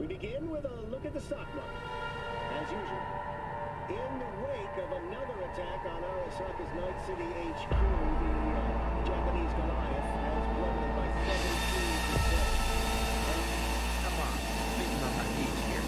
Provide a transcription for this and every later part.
We begin with a look at the stock market. As usual, in the wake of another attack on Arasaka's Night City HQ, the Japanese Goliath has plummeted by 17%. Come on, speaking on my knees here.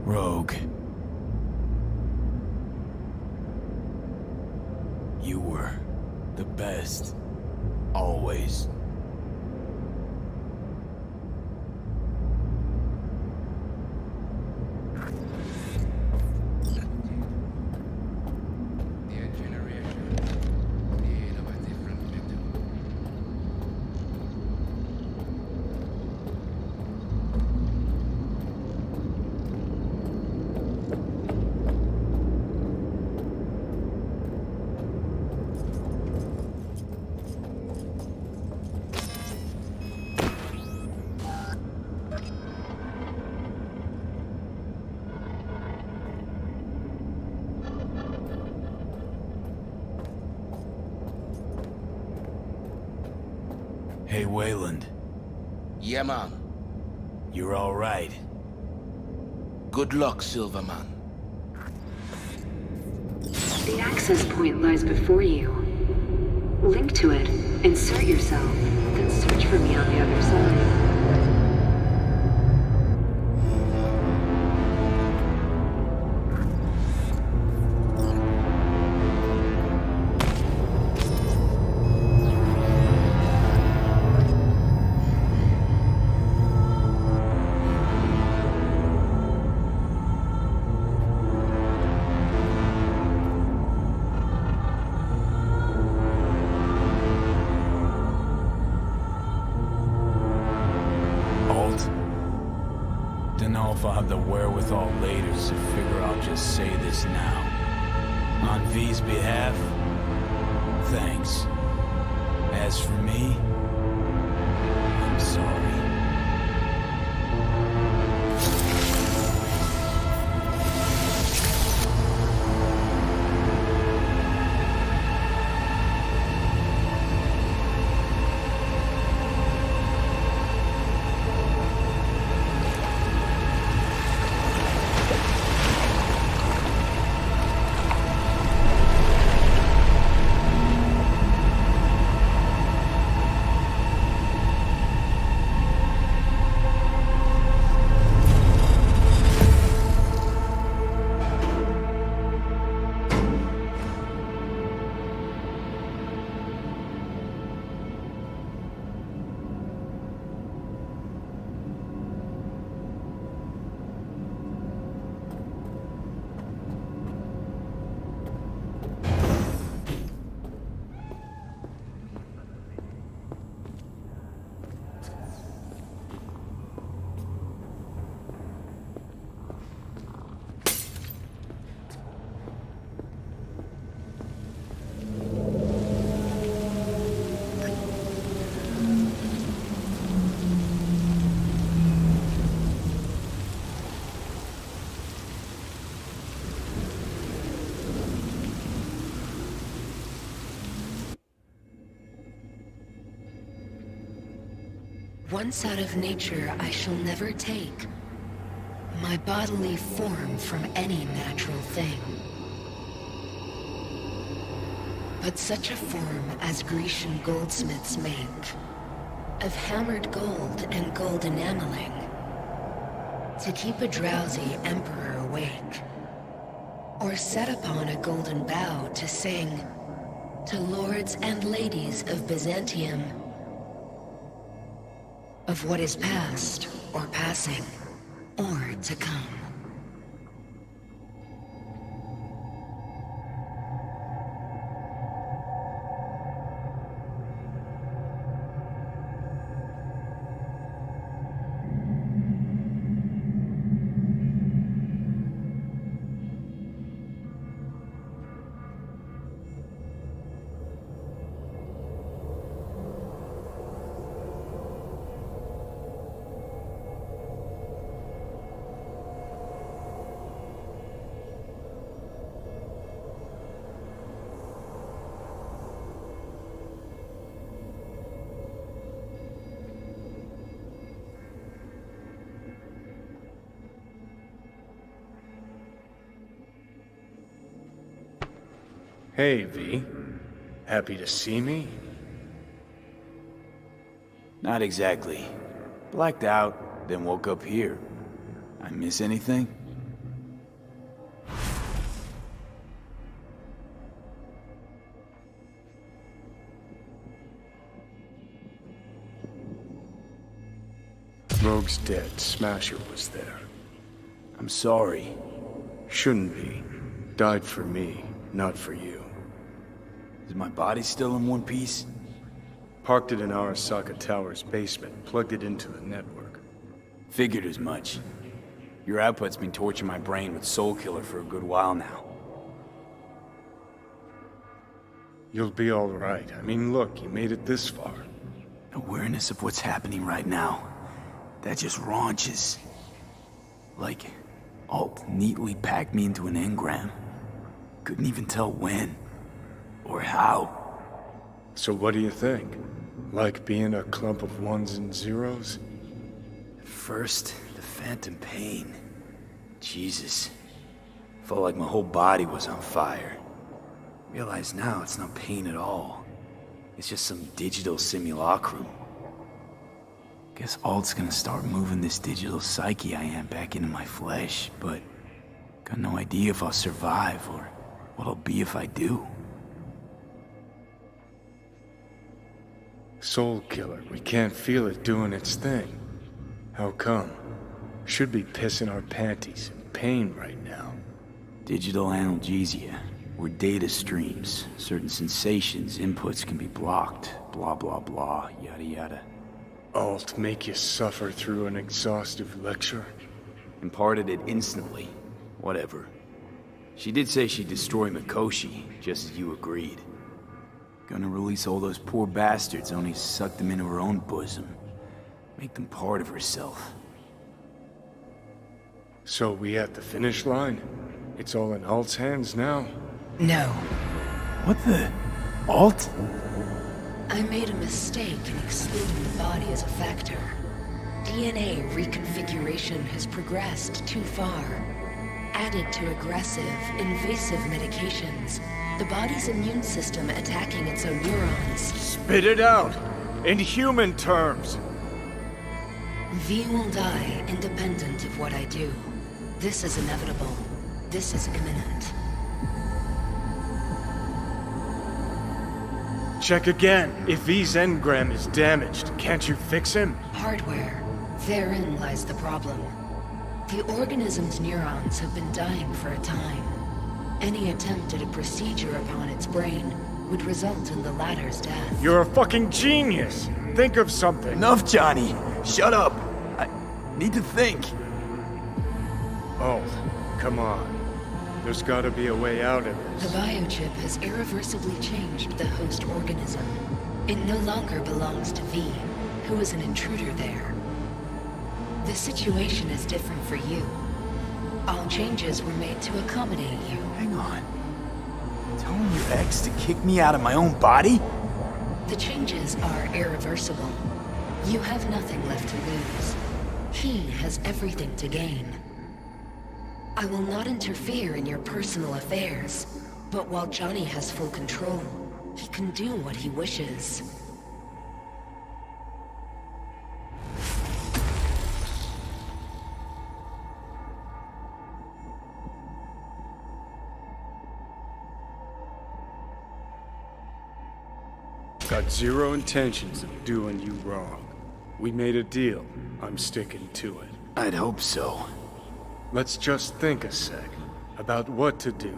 Rogue. You were the best. Always. Hey, Wayland. Yeah, man. You're all right. Good luck, Silverman. The access point lies before you. Link to it, insert yourself, then search for me on the other side. If I'll have the wherewithal later to figure I'll just say this now. On V's behalf, thanks. As for me, I'm sorry. Once out of nature, I shall never take my bodily form from any natural thing. But such a form as Grecian goldsmiths make, of hammered gold and gold enameling, to keep a drowsy emperor awake, or set upon a golden bough to sing to lords and ladies of Byzantium, of what is past or passing or to come. Hey, V. Happy to see me? Not exactly. Blacked out, then woke up here. I miss anything? Rogue's dead. Smasher was there. I'm sorry. Shouldn't be. Died for me, not for you. Is my body still in one piece? Parked it in Arasaka Tower's basement, plugged it into the network. Figured as much. Your output's been torturing my brain with Soul Killer for a good while now. You'll be alright. I mean, look, you made it this far. Awareness of what's happening right now. That just raunches. Like, Alt neatly packed me into an engram. Couldn't even tell when. Or how. So what do you think? Like being a clump of ones and zeros? At first, the phantom pain. Jesus. Felt like my whole body was on fire. Realize now it's not pain at all. It's just some digital simulacrum. Guess Alt's gonna start moving this digital psyche I am back into my flesh, but got no idea if I'll survive or what I'll be if I do. Soul Killer, we can't feel it doing its thing. How come? Should be pissing our panties in pain right now. Digital analgesia, or data streams. Certain sensations, inputs can be blocked. Blah, blah, blah, yada, yada. Alt make you suffer through an exhaustive lecture? Imparted it instantly. Whatever. She did say she'd destroy Mikoshi, just as you agreed. Gonna release all those poor bastards, only suck them into her own bosom. Make them part of herself. So we at the finish line? It's all in Alt's hands now? No. What the? Alt? I made a mistake in excluding the body as a factor. DNA reconfiguration has progressed too far. Added to aggressive, invasive medications, the body's immune system attacking its own neurons. Spit it out! In human terms! V will die independent of what I do. This is inevitable. This is imminent. Check again. If V's engram is damaged, can't you fix him? Hardware. Therein lies the problem. The organism's neurons have been dying for a time. Any attempt at a procedure upon its brain would result in the latter's death. You're a fucking genius! Think of something! Enough, Johnny! Shut up! I need to think. Alt, come on. There's gotta be a way out of The this. biochip has irreversibly changed the host organism. It no longer belongs to V, who is an intruder there. The situation is different for you. All changes were made to accommodate you. Hang on. Telling your ex to kick me out of my own body? The changes are irreversible. You have nothing left to lose. He has everything to gain. I will not interfere in your personal affairs, but while Johnny has full control, he can do what he wishes. Got zero intentions of doing you wrong. We made a deal. I'm sticking to it. I'd hope so. Let's just think a sec about what to do.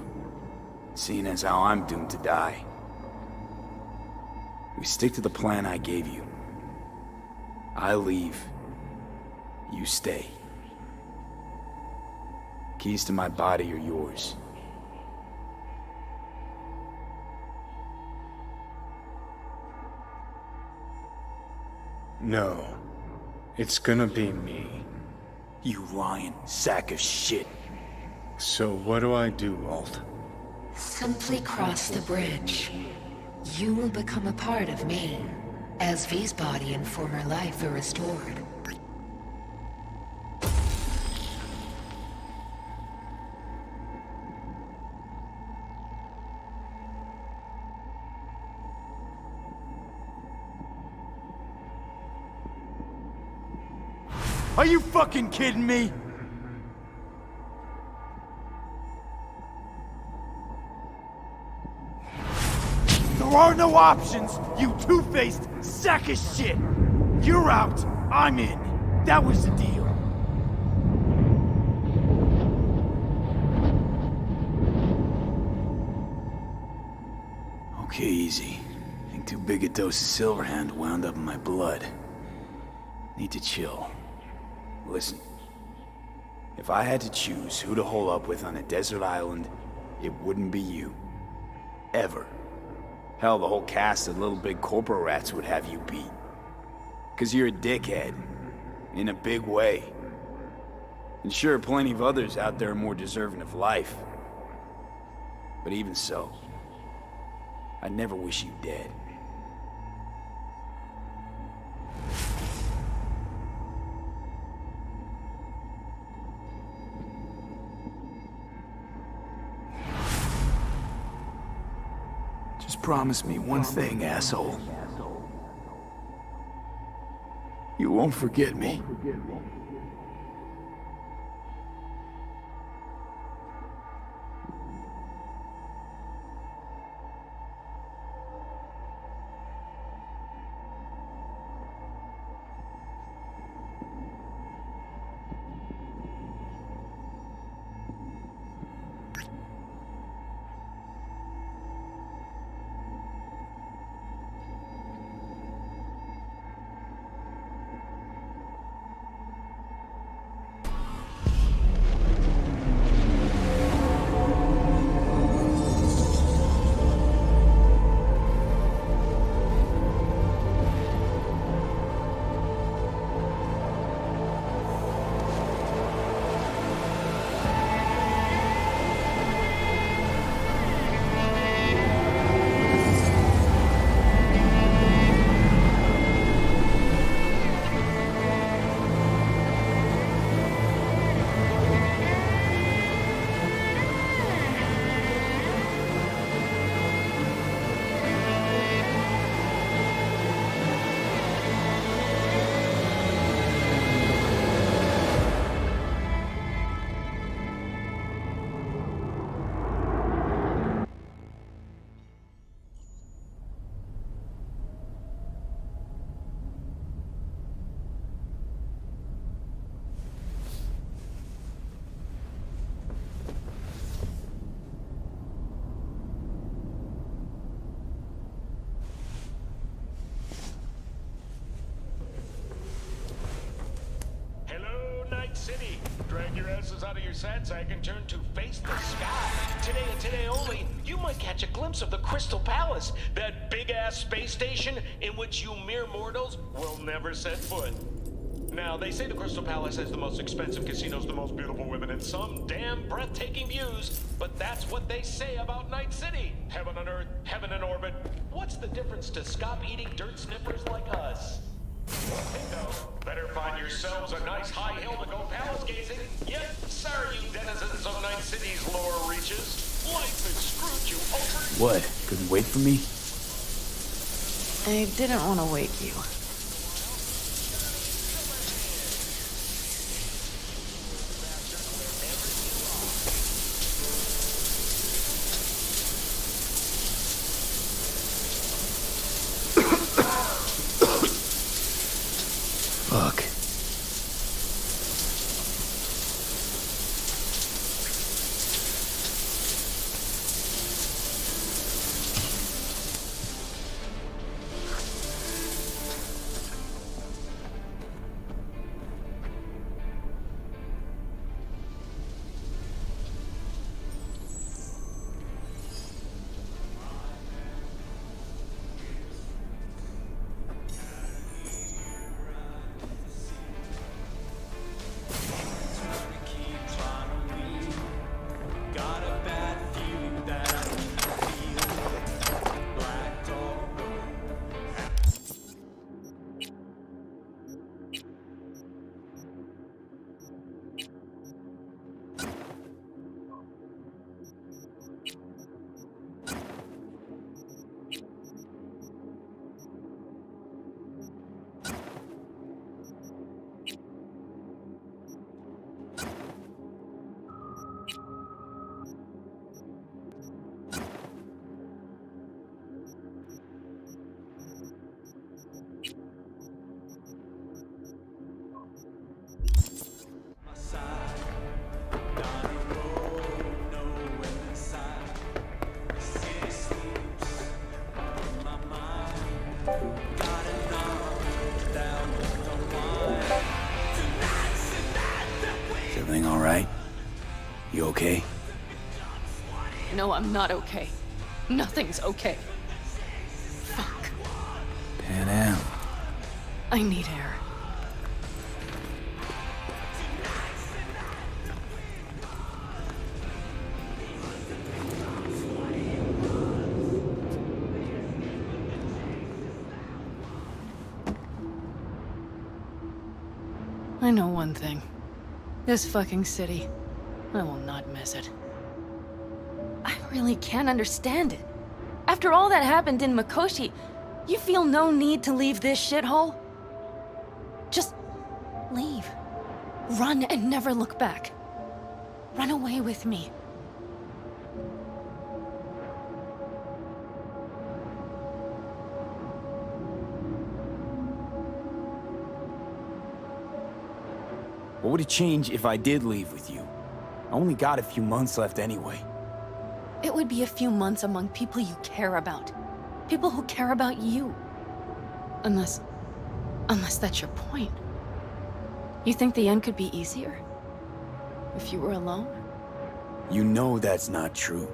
Seeing as how I'm doomed to die. We stick to the plan I gave you. I leave. You stay. Keys to my body are yours. No. It's gonna be me. You lying sack of shit. So what do I do, Alt? Simply cross the bridge. You will become a part of me, as V's body and former life are restored. Are you fucking kidding me? There are no options, you two-faced sack of shit! You're out, I'm in. That was the deal. Okay, easy. I think too big a dose of Silverhand wound up in my blood. Need to chill. Listen. If I had to choose who to hole up with on a desert island, it wouldn't be you. Ever. Hell, the whole cast of Little Big Corporal Rats would have you beat. 'Cause you're a dickhead. In a big way. And sure, plenty of others out there are more deserving of life. But even so, I'd never wish you dead. Just promise me one thing, asshole. You won't forget me. City. Drag your asses out of your sad sack and turn to face the sky. Today and today only, you might catch a glimpse of the Crystal Palace, that big-ass space station in which you mere mortals will never set foot. Now, they say the Crystal Palace has the most expensive casinos, the most beautiful women, and some damn breathtaking views, but that's what they say about Night City. Heaven on earth, heaven in orbit. What's the difference to scop-eating dirt sniffers like us? Bingo. Better find yourselves a nice high hill to go palace gazing. Yep, sorry you denizens of Night City's lower reaches. Life has screwed you over. What? Couldn't wait for me? I didn't want to wake you. Fuck. You okay? No, I'm not okay. Nothing's okay. Fuck. Pan Am. I need air. I know one thing. This fucking city, I will not miss it. I really can't understand it. After all that happened in Mikoshi, you feel no need to leave this shithole? Just leave. Run and never look back. Run away with me. What would it change if I did leave with you? I only got a few months left anyway. It would be a few months among people you care about. People who care about you. Unless that's your point. You think the end could be easier? If you were alone? You know that's not true.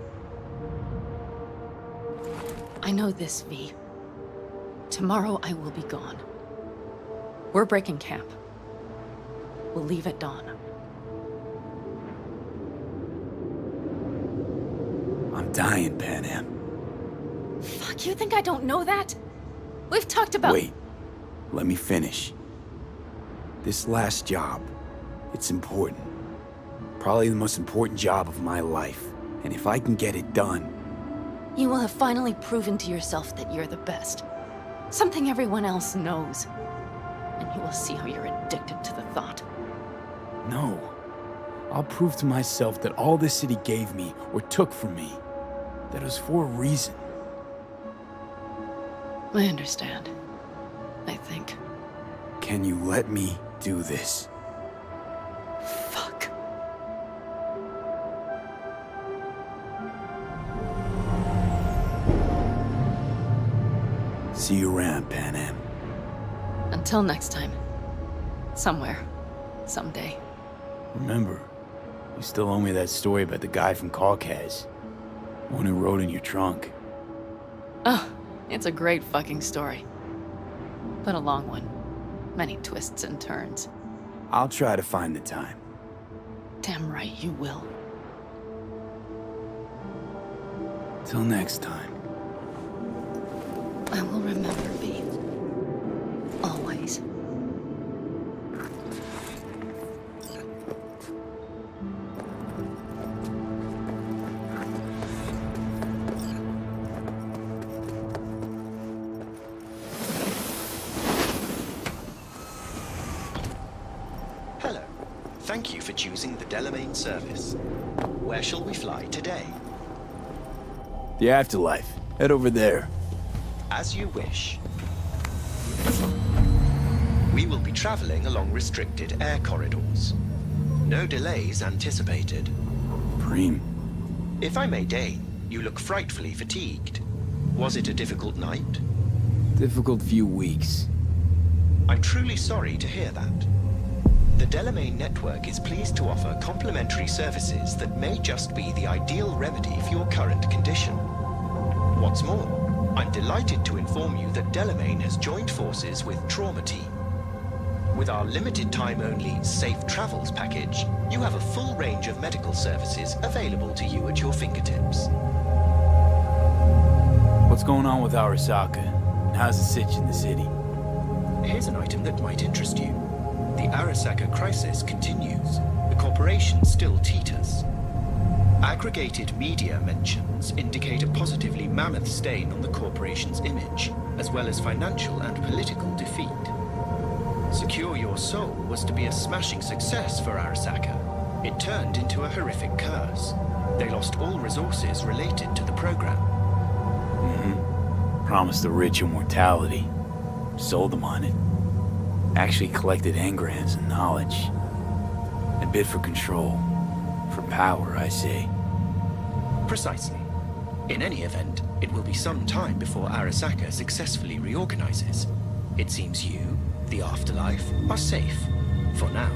I know this, V. Tomorrow I will be gone. We're breaking camp. We'll leave at dawn. I'm dying, Pan Am. Fuck, you think I don't know that? We've talked about— Wait. Let me finish. This last job, it's important. Probably the most important job of my life. And if I can get it done... You will have finally proven to yourself that you're the best. Something everyone else knows. And you will see how you're addicted to the thought. No. I'll prove to myself that all this city gave me, or took from me, that it was for a reason. I understand. I think. Can you let me do this? Fuck. See you around, Pan Am. Until next time. Somewhere. Someday. Remember, you still owe me that story about the guy from Caucas. One who rode in your trunk. Oh, it's a great fucking story. But a long one. Many twists and turns. I'll try to find the time. Damn right you will. Till next time. I will remember, V. Always. Hello. Thank you for choosing the Delamain service. Where shall we fly today? The afterlife. Head over there. As you wish. We will be traveling along restricted air corridors. No delays anticipated. Preem. If I may deign, you look frightfully fatigued. Was it a difficult night? Difficult few weeks. I'm truly sorry to hear that. The Delamain network is pleased to offer complimentary services that may just be the ideal remedy for your current condition. What's more, I'm delighted to inform you that Delamain has joined forces with Trauma Team. With our limited time-only Safe Travels package, you have a full range of medical services available to you at your fingertips. What's going on with Arasaka? And how's the sitch in the city? Here's an item that might interest you. The Arasaka crisis continues. The corporation still teeters. Aggregated media mentions indicate a positively mammoth stain on the corporation's image, as well as financial and political defeat. Secure Your Soul was to be a smashing success for Arasaka. It turned into a horrific curse. They lost all resources related to the program. Promised the rich immortality. Sold them on it. Actually collected engrams and knowledge. A bid for control. For power, I say. Precisely. In any event, it will be some time before Arasaka successfully reorganizes. It seems you, the afterlife, are safe. For now.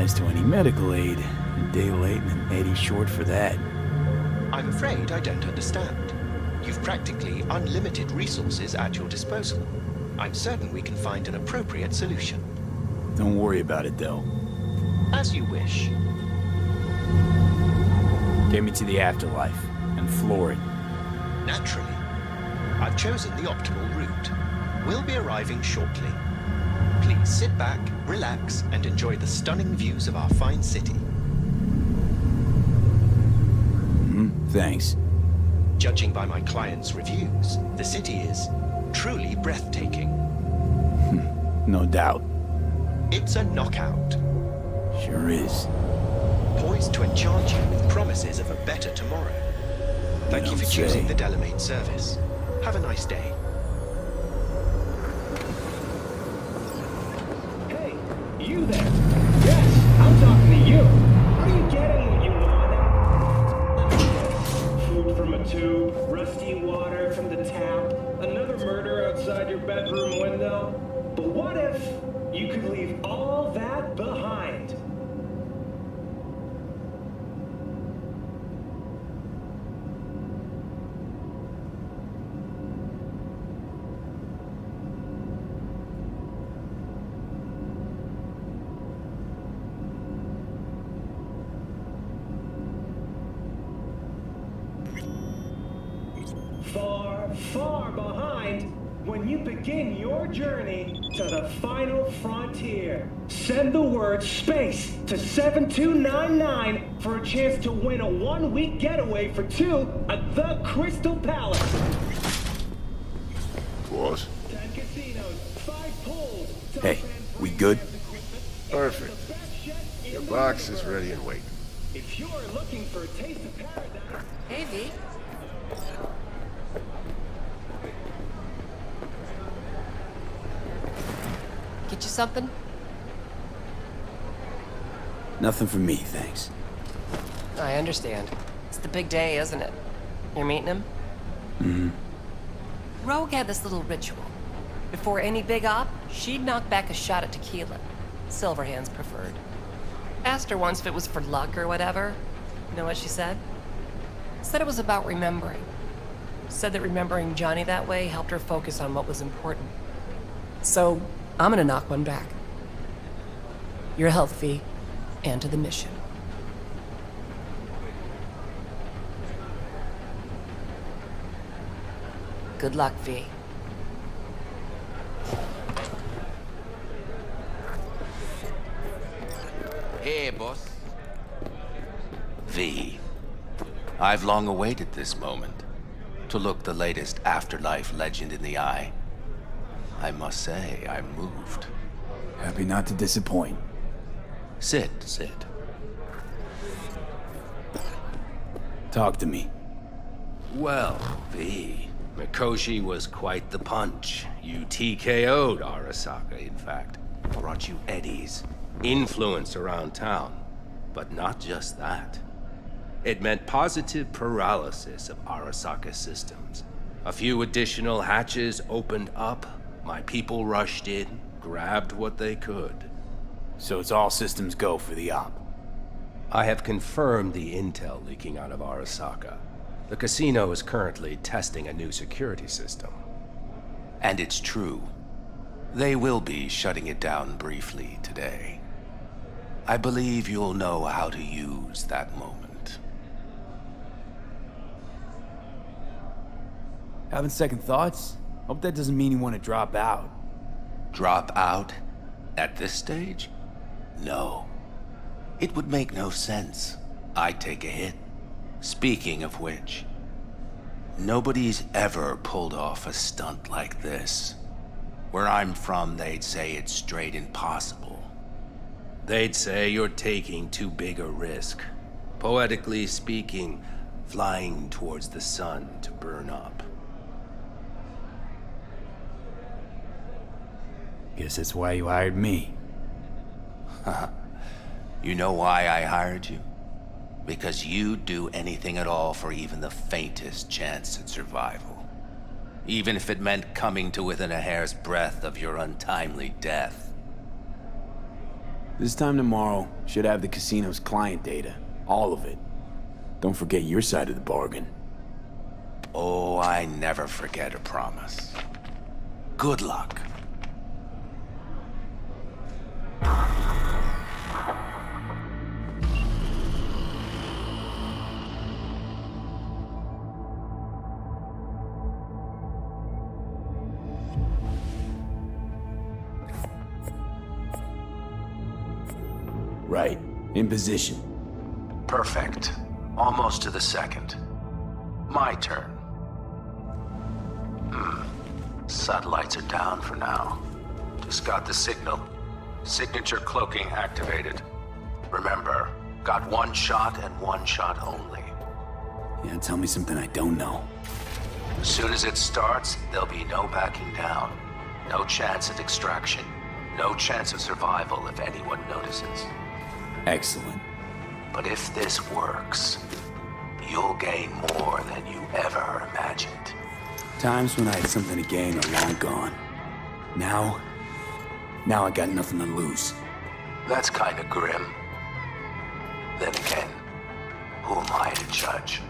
as to any medical aid, a day late and an Eddie short for that. I'm afraid I don't understand. You've practically unlimited resources at your disposal. I'm certain we can find an appropriate solution. Don't worry about it, though. As you wish. Get me to the afterlife, and floor it. Naturally. I've chosen the optimal route. We'll be arriving shortly. Please sit back, relax, and enjoy the stunning views of our fine city. Thanks. Judging by my clients' reviews, the city is truly breathtaking. No doubt. It's a knockout. Sure is. Poised to enchant you with promises of a better tomorrow. Thank you for choosing the Delamain service. Have a nice day. Hey, you there? Yes, I'm talking to you. Are you getting what you wanted? Food from a tube, rusty water from the tap, another murder outside your bedroom window. But what if you could leave all that behind? Far, far behind when you begin your journey to the final frontier. Send the word SPACE to 7299 for a chance to win a one-week getaway for two at the Crystal Palace. Boss? 10 casinos, 5 pools. Hey, we good? Perfect. Your box is ready and waiting. If you're looking for a taste of paradise... Hey, V. Get you something? Nothing for me, thanks. I understand. It's the big day, isn't it? You're meeting him? Rogue had this little ritual. Before any big op, she'd knock back a shot at tequila. Silverhand's preferred. Asked her once if it was for luck or whatever. You know what she said? Said it was about remembering. Said that remembering Johnny that way helped her focus on what was important. So, I'm gonna knock one back. Your health, V, and to the mission. Good luck, V. Hey, boss. V. I've long awaited this moment. To look the latest afterlife legend in the eye. I must say, I'm moved. Happy not to disappoint. Sit. Talk to me. Well, V. Mikoshi was quite the punch. You TKO'd Arasaka, in fact. Brought you eddies. Influence around town. But not just that. It meant positive paralysis of Arasaka's systems. A few additional hatches opened up. My people rushed in, grabbed what they could. So it's all systems go for the op. I have confirmed the intel leaking out of Arasaka. The casino is currently testing a new security system. And it's true. They will be shutting it down briefly today. I believe you'll know how to use that moment. Having second thoughts? Hope that doesn't mean you want to drop out. Drop out? At this stage? No. It would make no sense. I'd take a hit. Speaking of which, nobody's ever pulled off a stunt like this. Where I'm from, they'd say it's straight impossible. They'd say you're taking too big a risk. Poetically speaking, flying towards the sun to burn up. Guess that's why you hired me. You know why I hired you? Because you'd do anything at all for even the faintest chance at survival. Even if it meant coming to within a hair's breadth of your untimely death. This time tomorrow, should have the casino's client data. All of it. Don't forget your side of the bargain. Oh, I never forget a promise. Good luck. Right. In position. Perfect. Almost to the second. My turn. Satellites are down for now. Just got the signal. Signature cloaking activated. Remember, got one shot and one shot only. Yeah, tell me something I don't know. As soon as it starts, there'll be no backing down. No chance at extraction. No chance of survival if anyone notices. Excellent. But if this works, you'll gain more than you ever imagined. Times when I had something to gain are long gone. Now I got nothing to lose. That's kind of grim. Then again, who am I to judge?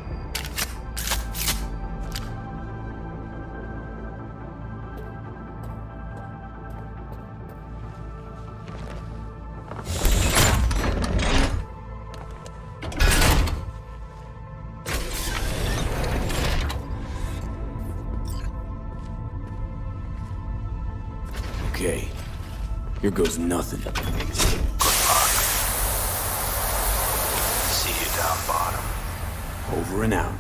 Okay, here goes nothing. Good luck. See you down bottom. Over and out.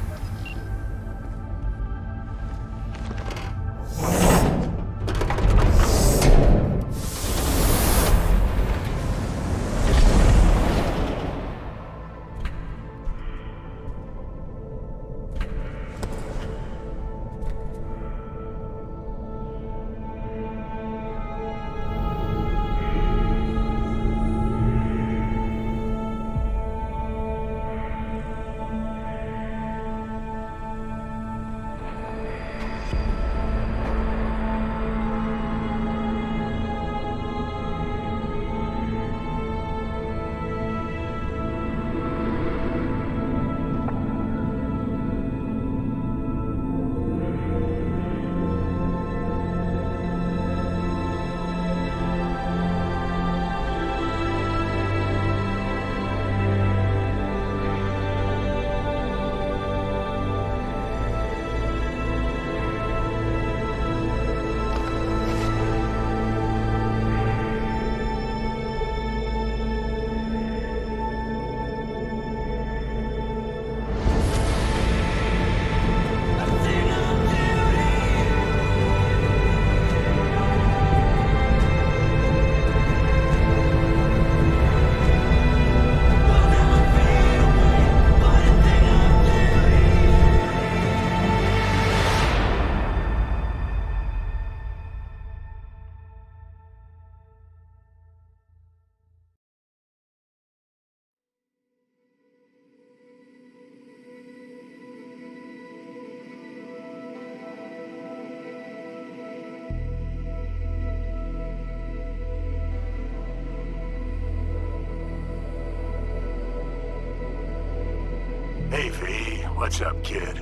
Hey, V, what's up, kid?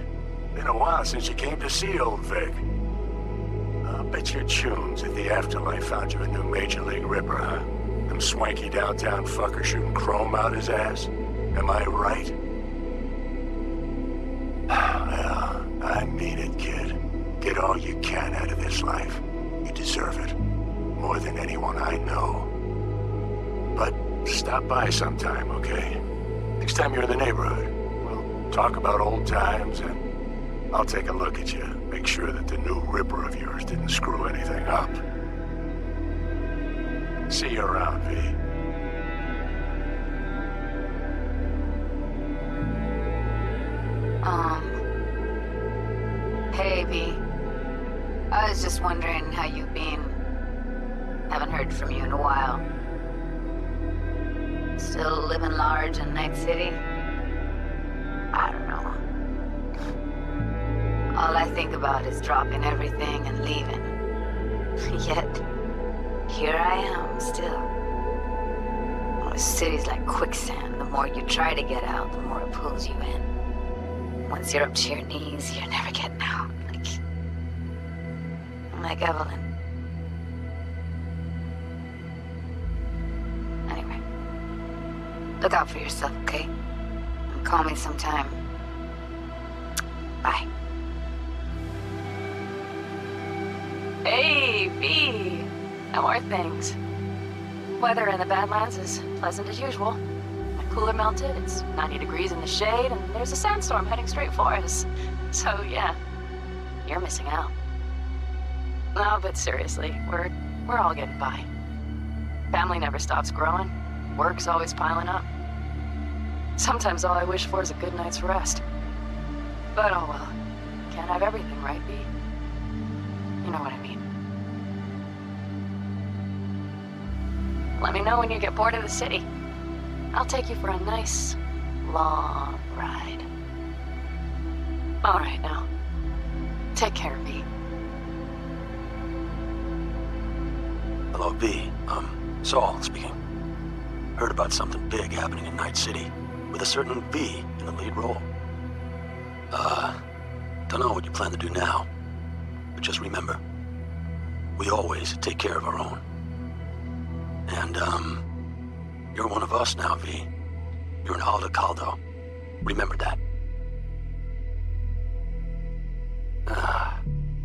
Been a while since you came to see old Vic. I'll bet your tunes at the Afterlife found you a new Major League Ripper, huh? Them swanky downtown fucker shooting chrome out his ass? Am I right? Well, I mean it, kid. Get all you can out of this life. You deserve it. More than anyone I know. But stop by sometime, okay? Next time you're in the neighborhood. Talk about old times, and I'll take a look at you. Make sure that the new Ripper of yours didn't screw anything up. See you around, V. Hey, V. I was just wondering how you've been. Haven't heard from you in a while. Still living large in Night City? I don't know. All I think about is dropping everything and leaving. Yet, here I am still. a city's like quicksand. The more you try to get out, the more it pulls you in. Once you're up to your knees, you're never getting out. Like Evelyn. Anyway, look out for yourself, okay? And call me sometime. Bye. Hey, V! How are things? Weather in the Badlands is pleasant as usual. My cooler melted, it's 90 degrees in the shade, and there's a sandstorm heading straight for us. So yeah, you're missing out. No, but seriously, we're all getting by. Family never stops growing. Work's always piling up. Sometimes all I wish for is a good night's rest. But oh well. Can't have everything, right, V? You know what I mean. Let me know when you get bored of the city. I'll take you for a nice, long ride. All right now. Take care, V. Hello, V. Saul speaking. Heard about something big happening in Night City, with a certain V in the lead role. Don't know what you plan to do now, but just remember, we always take care of our own. And, you're one of us now, V. You're an Alda Caldo. Remember that.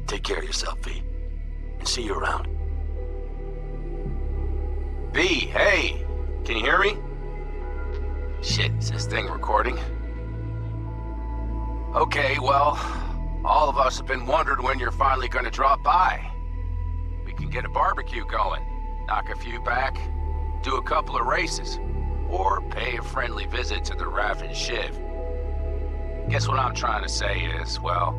Take care of yourself, V. And see you around. V, hey! Can you hear me? Shit, is this thing recording? Okay, well, all of us have been wondering when you're finally gonna drop by. We can get a barbecue going, knock a few back, do a couple of races, or pay a friendly visit to the Raff and Shiv. Guess what I'm trying to say is, well,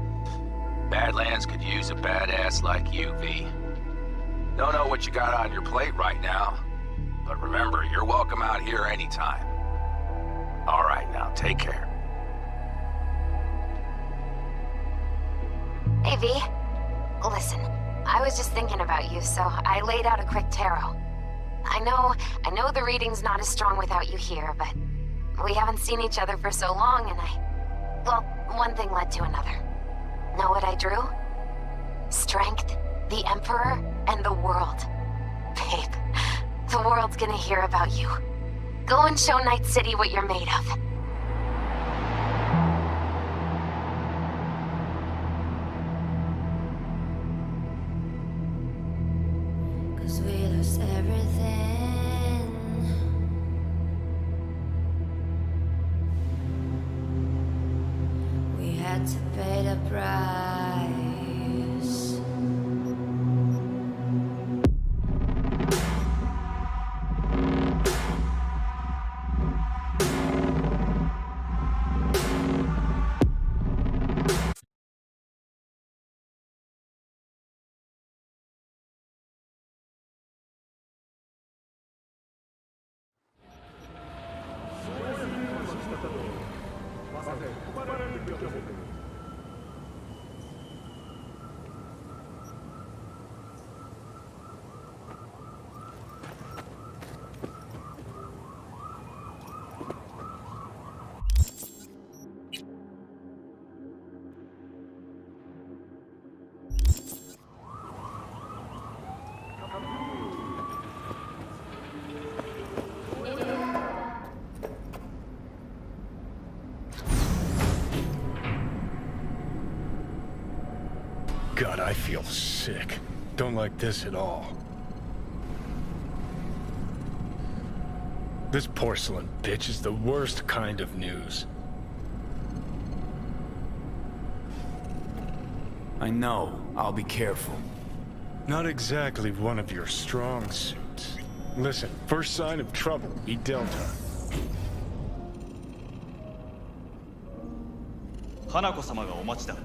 Badlands could use a badass like you, V. Don't know what you got on your plate right now, but remember, you're welcome out here anytime. All right, now, take care. Hey, V. Listen, I was just thinking about you, so I laid out a quick tarot. I know the reading's not as strong without you here, but we haven't seen each other for so long, and well, one thing led to another. Know what I drew? Strength, the Emperor, and the world. Babe, the world's gonna hear about you. Go and show Night City what you're made of. Cause we lost everything. We had to pay the price. God, I feel sick. Don't like this at all. This porcelain bitch is the worst kind of news. I know. I'll be careful. Not exactly one of your strong suits. Listen, first sign of trouble, we dealt her. 花子様がお待ちだ。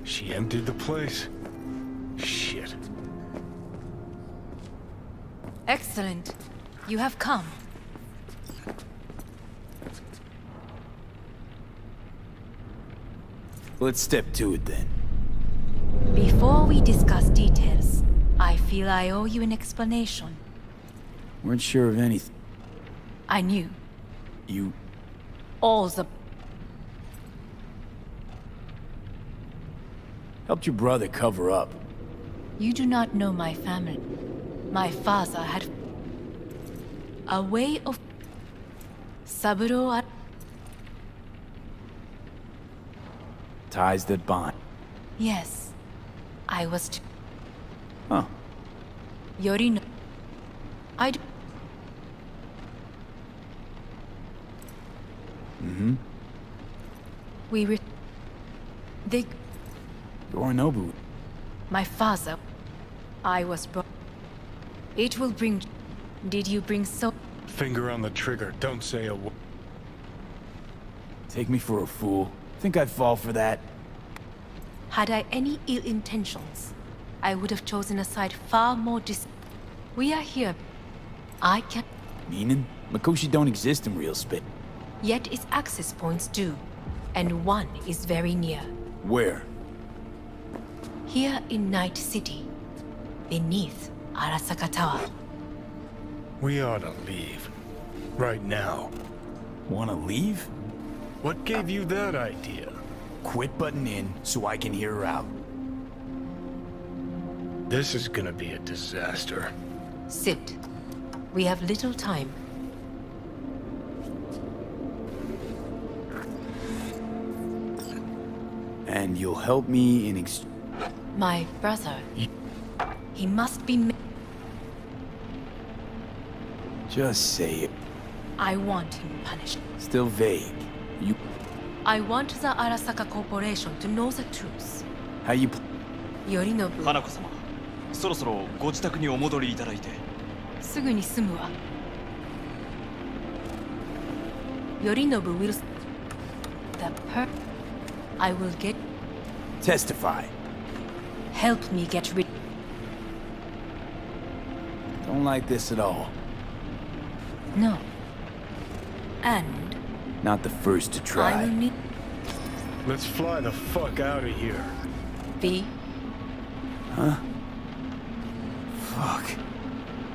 She emptied the place. Shit. Excellent. You have come. Let's step to it then. Before we discuss details, I feel I owe you an explanation. Weren't sure of anything. I knew. You... All the... helped your brother cover up. You do not know my family. My father had... a way of... Saburo... Ties that bind. Yes. I was... Huh. Yorino... I'd... Mm-hmm. We were... They... Yorinobu. My father... I was brought... It will bring... Did you bring so... Finger on the trigger, don't say a word. Take me for a fool. Think I'd fall for that? Had I any ill intentions, I would have chosen a side far more We are here. I can... Meaning? Mikoshi don't exist in real space. Yet its access points do. And one is very near. Where? Here in Night City. Beneath Arasaka Tower. We ought to leave. Right now. Wanna leave? What gave you that idea? Quit butting in so I can hear her out. This is gonna be a disaster. Sit. We have little time. And you'll help me in My brother. He must be... Just say it. I want him punished. Still vague. You... I want the Arasaka Corporation to know the truth. How you... Yorinobu. 花子様、そろそろご自宅にお戻りいただいて。すぐに済むわ。Yorinobu will... The I will get... Testify. Help me get rid... Don't like this at all. No. And... Not the first to try. I will need... Let's fly the fuck out of here. V? Huh? Fuck.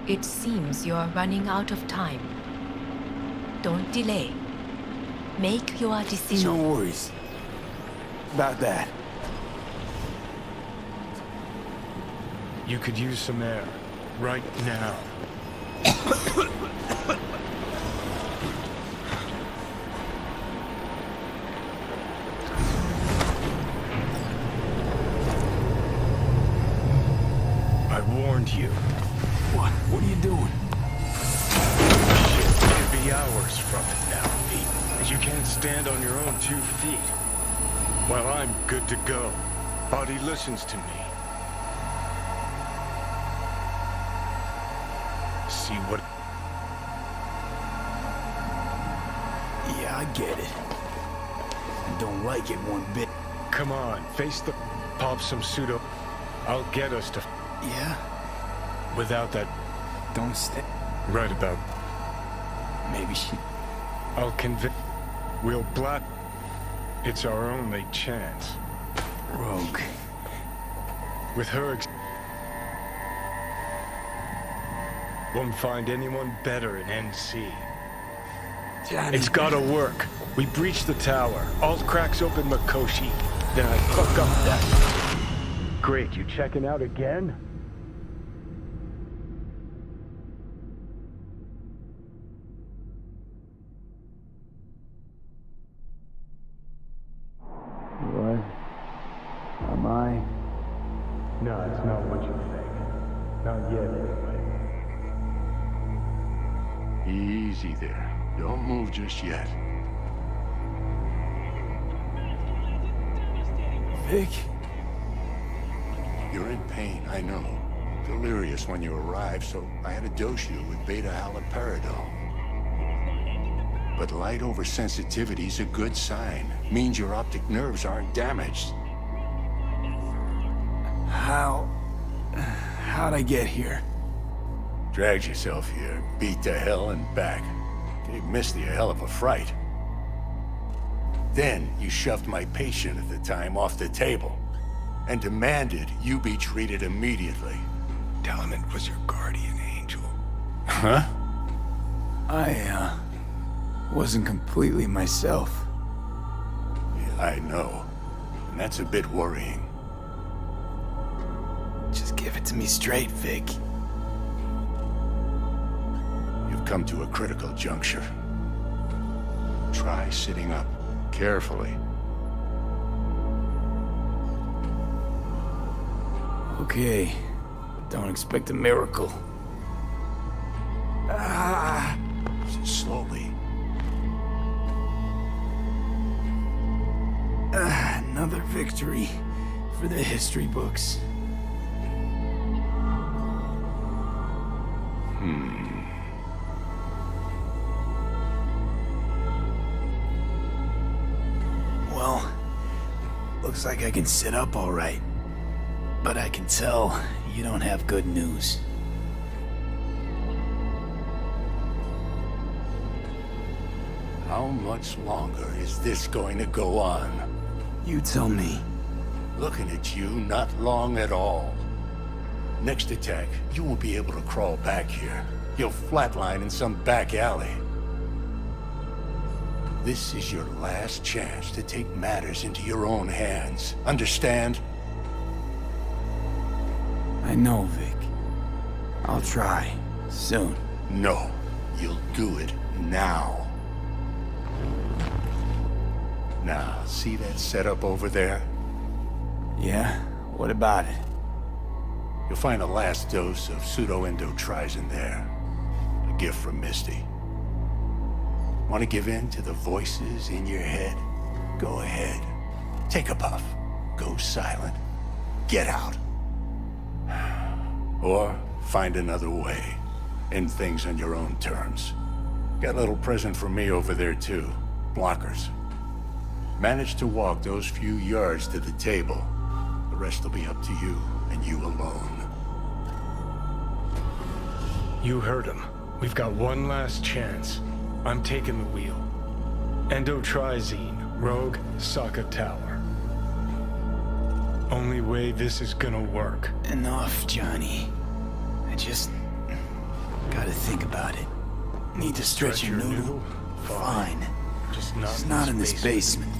It seems you are running out of time. Don't delay. Make your decision. No worries about that. You could use some air. Right now. I warned you. What? What are you doing? Shit, it could be hours from it now, Pete. And you can't stand on your own 2 feet. Well, I'm good to go. Body listens to me. See what... Yeah, I get it. I don't like it one bit. Come on, face the... Pop some pseudo... I'll get us to... Yeah? Without that... Don't stay. Right about... Maybe she... I'll convince... We'll blot... It's our only chance. Rogue. With her... Won't find anyone better in NC. Johnny. It's gotta work. We breach the tower. Alt cracks open Mikoshi. Then I fuck up that... Great, you checking out again? What? Am I? No, it's not what you think. Not yet, anyway. Easy there. Don't move just yet. Vic? You're in pain, I know. Delirious when you arrived, so I had to dose you with beta-haloperidol. But light oversensitivity's a good sign. Means your optic nerves aren't damaged. How'd I get here? Dragged yourself here, beat to hell and back. Gave Misty a hell of a fright. Then you shoved my patient at the time off the table and demanded you be treated immediately. Tell him it was your guardian angel. Huh? I, wasn't completely myself. Yeah, I know. And that's a bit worrying. Just give it to me straight, Vic. You've come to a critical juncture. Try sitting up carefully. Okay. Don't expect a miracle. Slowly. Another victory for the history books. Well, looks like I can sit up all right. But I can tell you don't have good news. How much longer is this going to go on? You tell me. Looking at you, not long at all. Next attack, you won't be able to crawl back here. You'll flatline in some back alley. This is your last chance to take matters into your own hands. Understand? I know, Vic. I'll try. Soon. No. You'll do it now. Now, see that setup over there? Yeah? What about it? You'll find a last dose of pseudo-endotrizin there. A gift from Misty. Want to give in to the voices in your head? Go ahead. Take a puff. Go silent. Get out. Or find another way. End things on your own terms. Got a little present for me over there too. Blockers. Manage to walk those few yards to the table. The rest will be up to you, and you alone. You heard him. We've got one last chance. I'm taking the wheel. Endotrizine, Rogue, Sokka Tower. Only way this is gonna work. Enough, Johnny. I just gotta think about it. Need to stretch your noodle? Fine. Just It's not in this basement.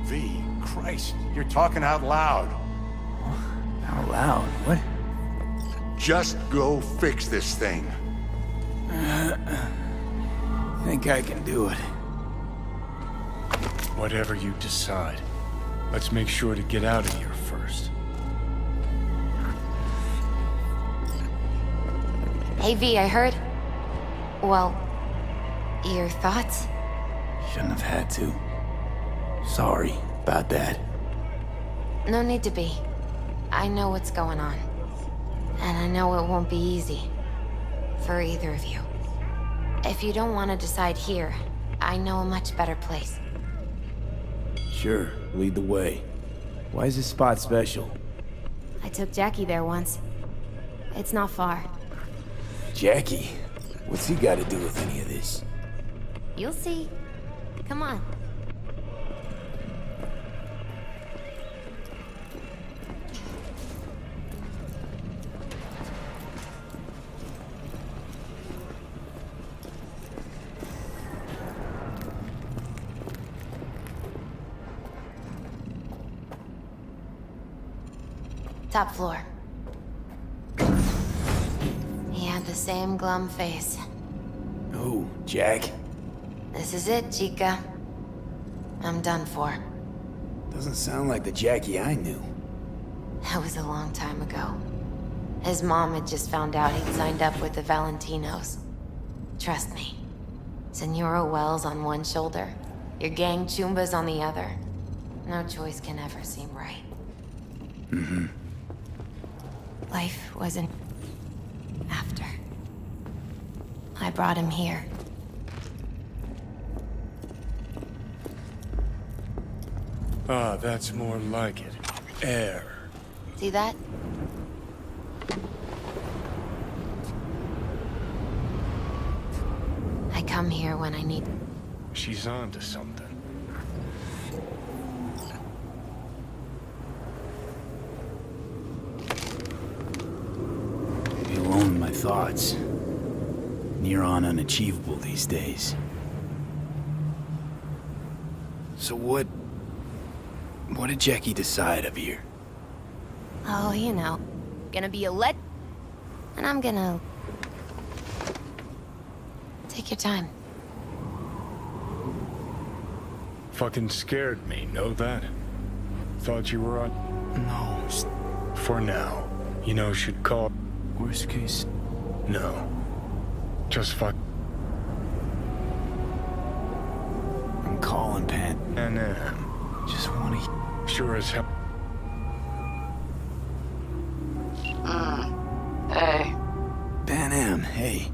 V, Christ, you're talking out loud. Out loud? What? Just go fix this thing. Think I can do it. Whatever you decide. Let's make sure to get out of here first. Hey V, I heard... Well, your thoughts? Shouldn't have had to. Sorry about that. No need to be. I know what's going on. And I know it won't be easy. For either of you. If you don't want to decide here, I know a much better place. Sure, lead the way. Why is this spot special? I took Jackie there once. It's not far. Jackie? What's he got to do with any of this? You'll see. Come on. Top floor. He had the same glum face. Oh, Jack? This is it, Chica. I'm done for. Doesn't sound like the Jackie I knew. That was a long time ago. His mom had just found out he'd signed up with the Valentinos. Trust me. Senora Wells on one shoulder, your gang Chumbas on the other. No choice can ever seem right. Mm-hmm. Life wasn't after. I brought him here. Ah, that's more like it. Air. See that? I come here when I need... She's on to something. thoughts. Near on unachievable these days. So what did Jackie decide up here? Oh, you know. Gonna be a and I'm gonna... Take your time. Fucking scared me, know that? Thought you were on... No. For now. You know, should call... Worst case? No. Just fuck... I'm calling, Pat. And just wanna... Sure as hell... Hey. Pan Am, hey.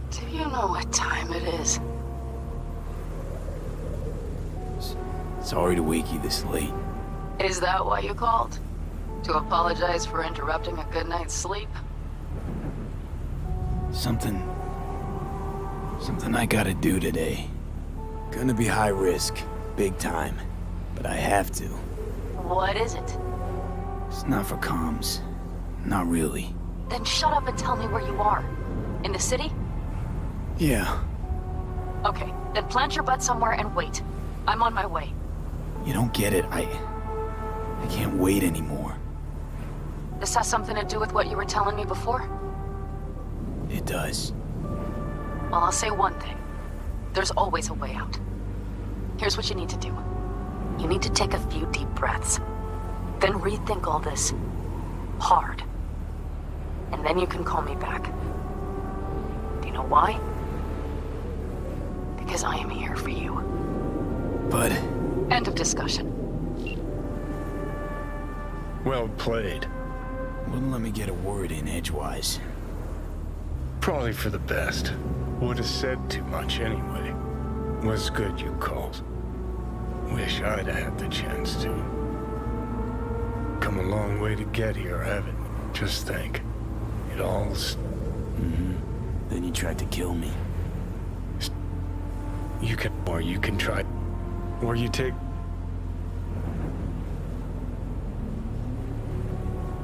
Do you know what time it is? Sorry to wake you this late. Is that why you called? To apologize for interrupting a good night's sleep? Something I gotta do today. Gonna be high risk, big time, but I have to. What is it? It's not for comms. Not really. Then shut up and tell me where you are. In the city? Yeah. Okay, then plant your butt somewhere and wait. I'm on my way. You don't get it. I can't wait anymore. This has something to do with what you were telling me before? It does. Well, I'll say one thing. There's always a way out. Here's what you need to do. You need to take a few deep breaths. Then rethink all this. Hard. And then you can call me back. Do you know why? Because I am here for you. But... End of discussion. Well played. Wouldn't let me get a word in edgewise. Probably for the best. Would have said too much anyway. Was good you called. Wish I'd had the chance to. Come a long way to get here, haven't you? Just think. It all's... Then you tried to kill me. You can try... Or you take...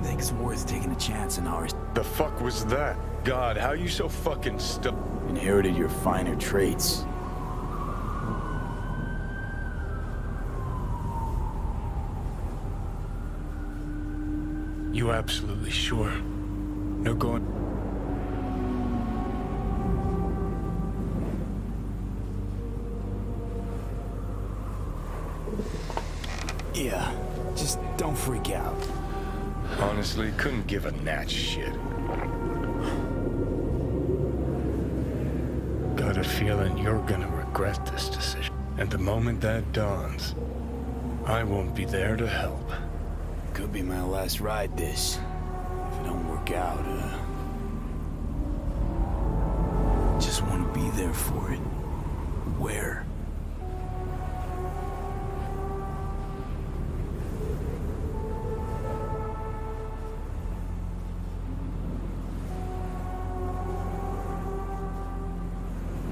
Think it's worth taking a chance in ours. The fuck was that? God, how you so fucking stuck? Inherited your finer traits. You absolutely sure? No going... Yeah, just don't freak out. Honestly, couldn't give a gnat's shit. Got a feeling you're gonna regret this decision. And the moment that dawns, I won't be there to help. Could be my last ride this. If it don't work out, just want to be there for it. Where?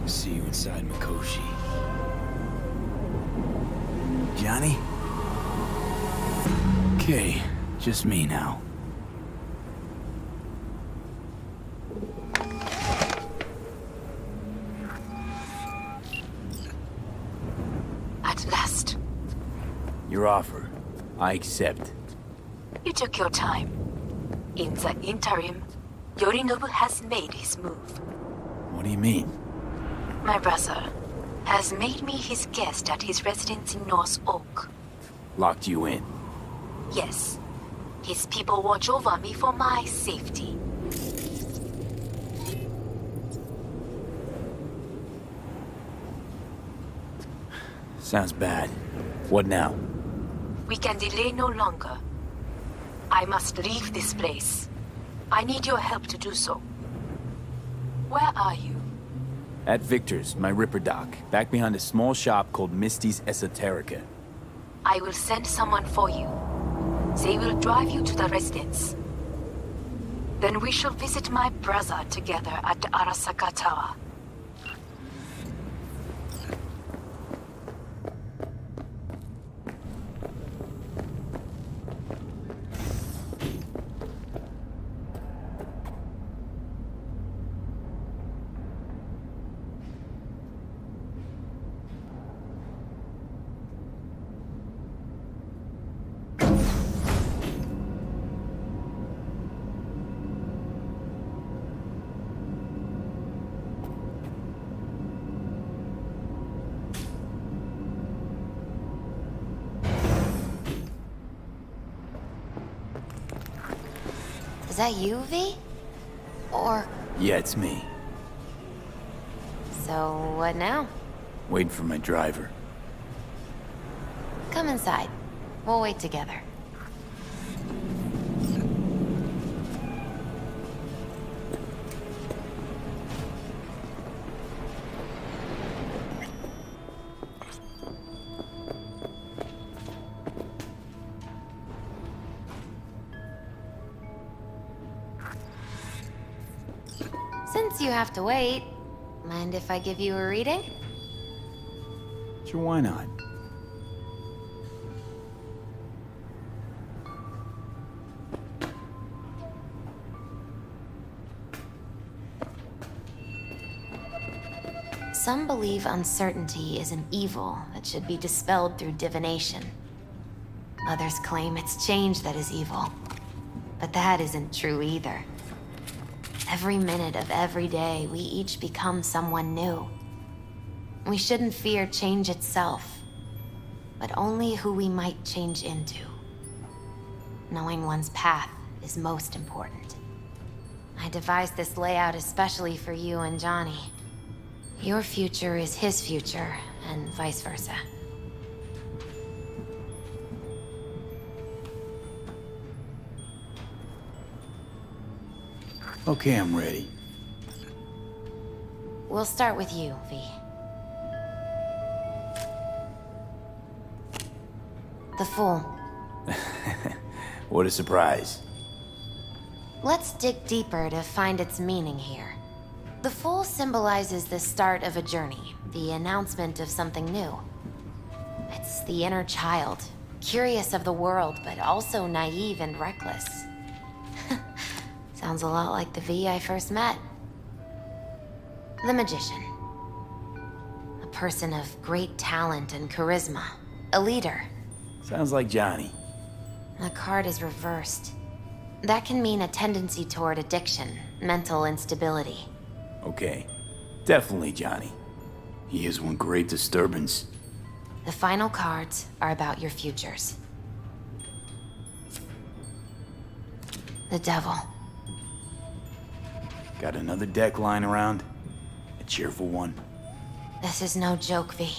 See you inside Mikoshi. Johnny? Okay, just me now. At last. Your offer. I accept. You took your time. In the interim, Yorinobu has made his move. What do you mean? My brother has made me his guest at his residence in North Oak. Locked you in? Yes. His people watch over me for my safety. Sounds bad. What now? We can delay no longer. I must leave this place. I need your help to do so. Where are you? At Victor's, my Ripper dock, back behind a small shop called Misty's Esoterica. I will send someone for you. They will drive you to the residence. Then we shall visit my brother together at the Arasaka Tower. Is that you, V? Or... Yeah, it's me. So, what now? Waiting for my driver. Come inside. We'll wait together. Since you have to wait, mind if I give you a reading? Sure, why not? Some believe uncertainty is an evil that should be dispelled through divination. Others claim it's change that is evil. But that isn't true either. Every minute of every day, we each become someone new. We shouldn't fear change itself, but only who we might change into. Knowing one's path is most important. I devised this layout especially for you and Johnny. Your future is his future, and vice versa. Okay, I'm ready. We'll start with you, V. The Fool. What a surprise. Let's dig deeper to find its meaning here. The Fool symbolizes the start of a journey, the announcement of something new. It's the inner child, curious of the world, but also naive and reckless. Sounds a lot like the V I first met. The Magician. A person of great talent and charisma. A leader. Sounds like Johnny. The card is reversed. That can mean a tendency toward addiction, mental instability. Okay. Definitely Johnny. He is one great disturbance. The final cards are about your futures. The Devil. Got another deck lying around? A cheerful one? This is no joke, V.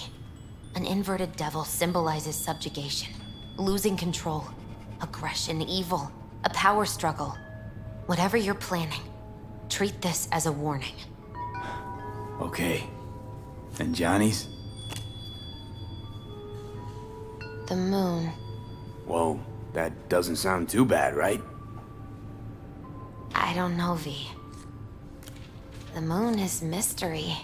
An inverted devil symbolizes subjugation, losing control, aggression, evil, a power struggle. Whatever you're planning, treat this as a warning. Okay. And Johnny's? The Moon. Whoa, that doesn't sound too bad, right? I don't know, V. The Moon is mystery.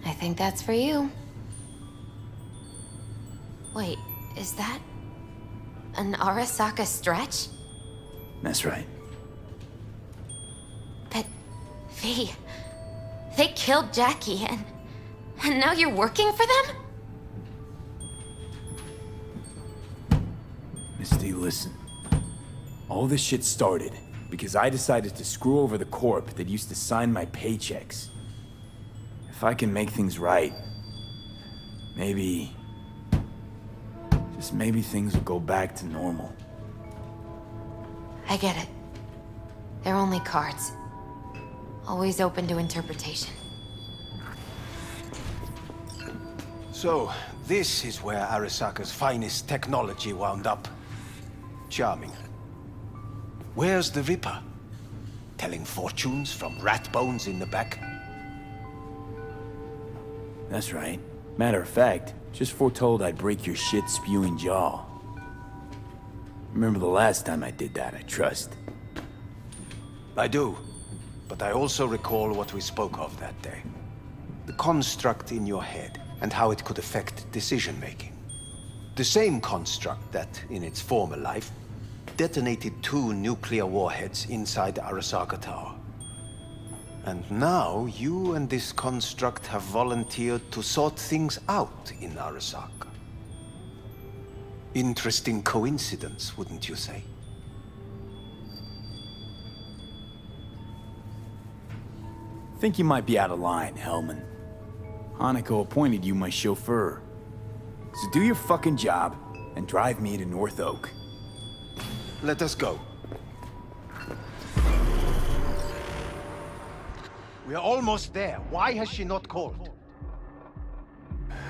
I think that's for you. Wait, is that an Arasaka stretch? That's right. But, V, they killed Jackie and now you're working for them? Misty, listen. All this shit started because I decided to screw over the corp that used to sign my paychecks. If I can make things right, maybe... just maybe things will go back to normal. I get it. They're only cards. Always open to interpretation. So, this is where Arasaka's finest technology wound up. Charming. Where's the Ripper? Telling fortunes from rat bones in the back? That's right. Matter of fact, just foretold I'd break your shit-spewing jaw. Remember the last time I did that, I trust. I do. But I also recall what we spoke of that day. The construct in your head, and how it could affect decision-making. The same construct that, in its former life, detonated 2 nuclear warheads inside Arasaka Tower. And now, you and this construct have volunteered to sort things out in Arasaka. Interesting coincidence, wouldn't you say? Think you might be out of line, Hellman. Hanako appointed you my chauffeur. So do your fucking job and drive me to North Oak. Let us go. We are almost there. Why has she not called?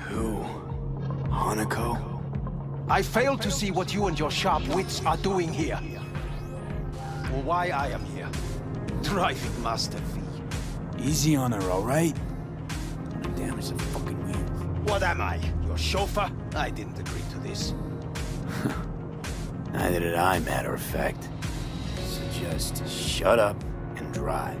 Who? Hanako? I fail to see what you and your sharp wits are doing here. Or why I am here. Driving Master V. Easy on her, all right? Damage the fucking wheels. What am I? Your chauffeur? I didn't agree to this. Neither did I, matter of fact. So just shut up and drive.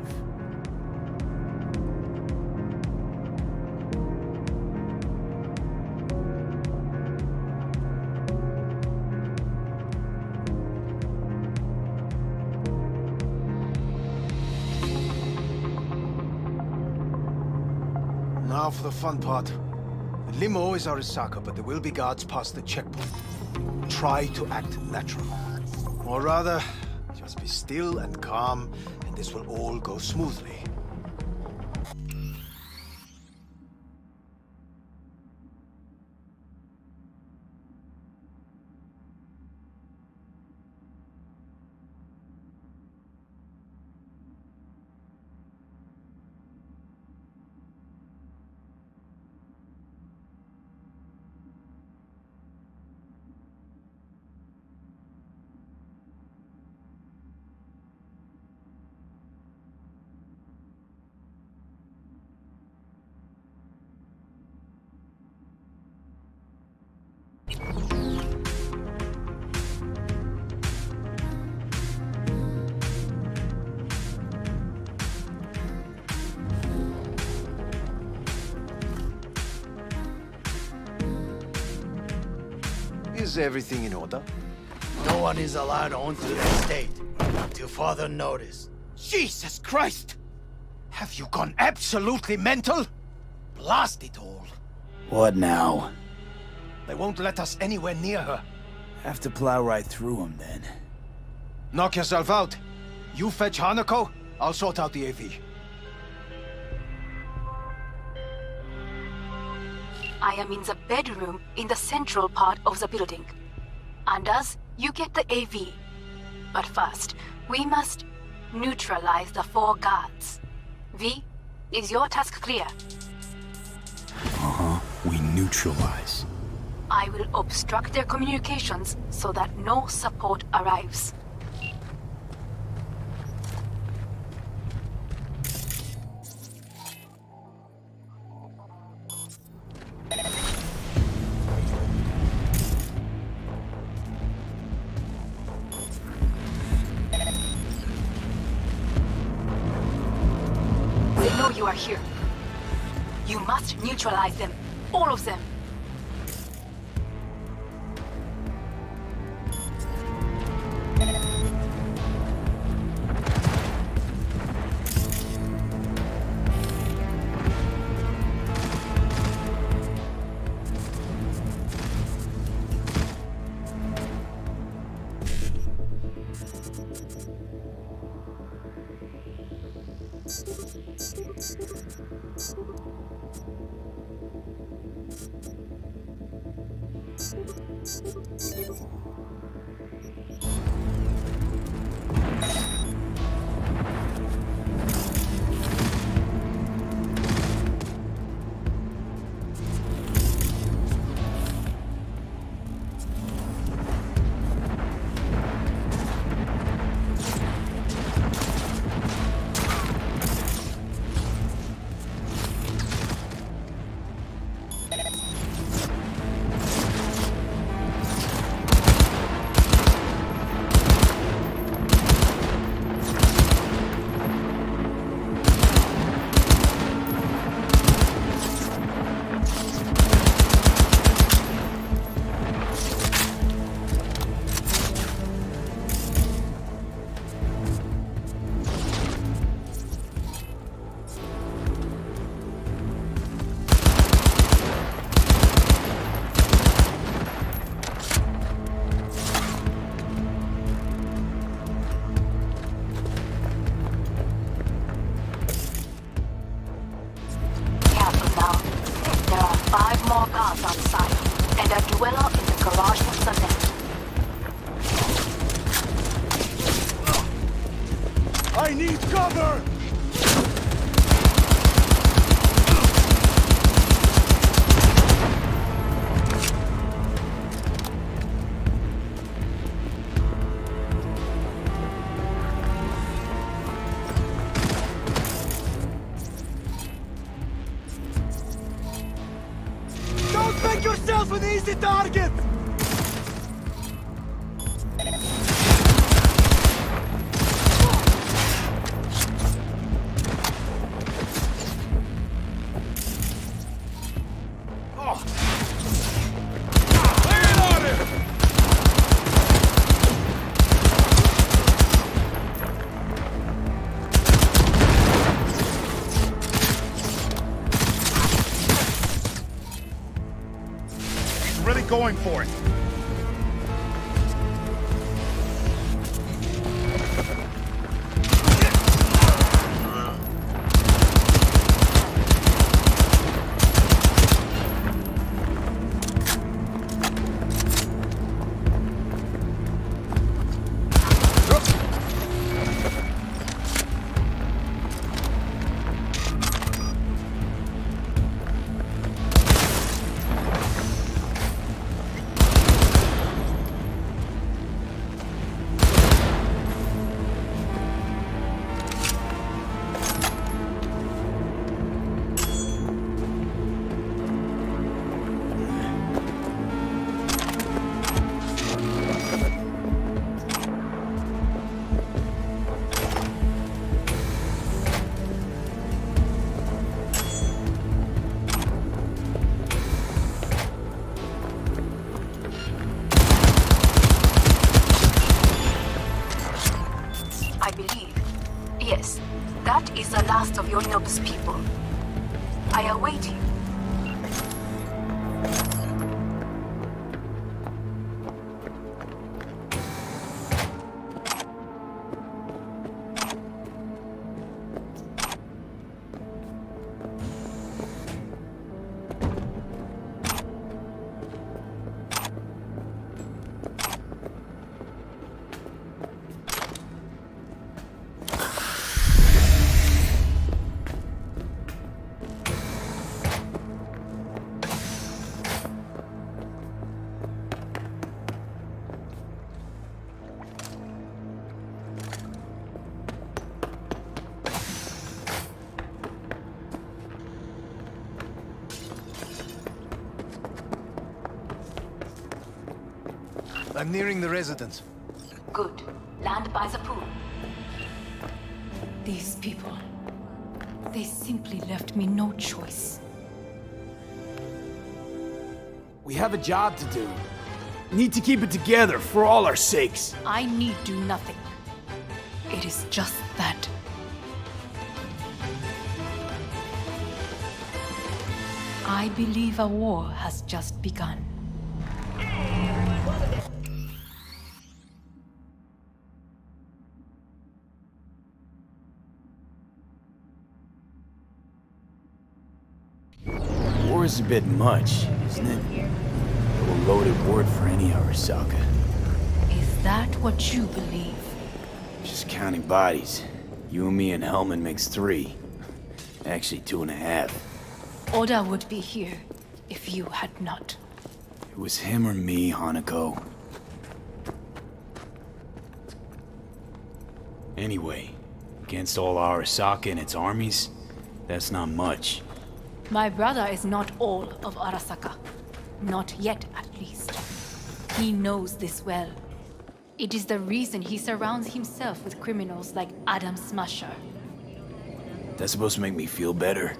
Now for the fun part. The limo is Arasaka, but there will be guards past the checkpoint. Try to act natural. Or rather, just be still and calm, and this will all go smoothly. Is everything in order? No one is allowed onto the estate until further notice. Jesus Christ! Have you gone absolutely mental? Blast it all. What now? They won't let us anywhere near her. Have to plow right through them, then. Knock yourself out. You fetch Hanako, I'll sort out the AV. I am in the bedroom in the central part of the building. Anders, you get the AV. But first, we must neutralize the 4 guards. V, is your task clear? Uh-huh. We neutralize. I will obstruct their communications so that no support arrives. They know you are here. You must neutralize them. All of them. outside, and a duella in the garage was the net. I need cover! Don't make yourself an easy target! Really going for it. I believe. Yes, that is the last of your noble people. I await you. I'm nearing the residence. Good. Land by the pool. These people, they simply left me no choice. We have a job to do. We need to keep it together for all our sakes. I need do nothing. It is just that. I believe a war has just begun. War is a bit much, isn't it? A loaded word for any Arasaka. Is that what you believe? Just counting bodies. You and me and Hellman makes 3. Actually 2.5. Oda would be here if you had not. It was him or me, Hanako. Anyway, against all Arasaka and its armies, that's not much. My brother is not all of Arasaka. Not yet, at least. He knows this well. It is the reason he surrounds himself with criminals like Adam Smasher. That's supposed to make me feel better?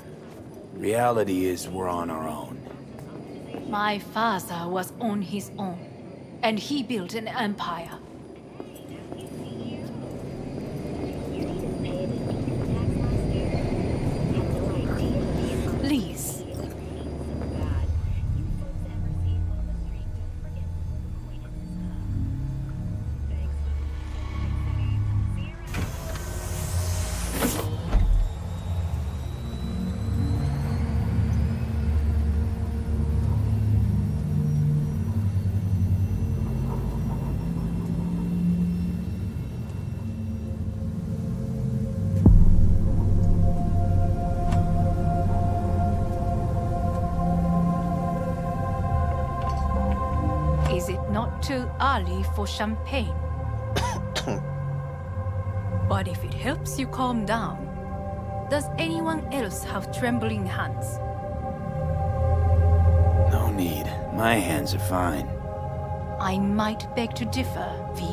Reality is we're on our own. My father was on his own, and he built an empire. Please. not too early for champagne. But if it helps you calm down, does anyone else have trembling hands? No need. My hands are fine. I might beg to differ, V.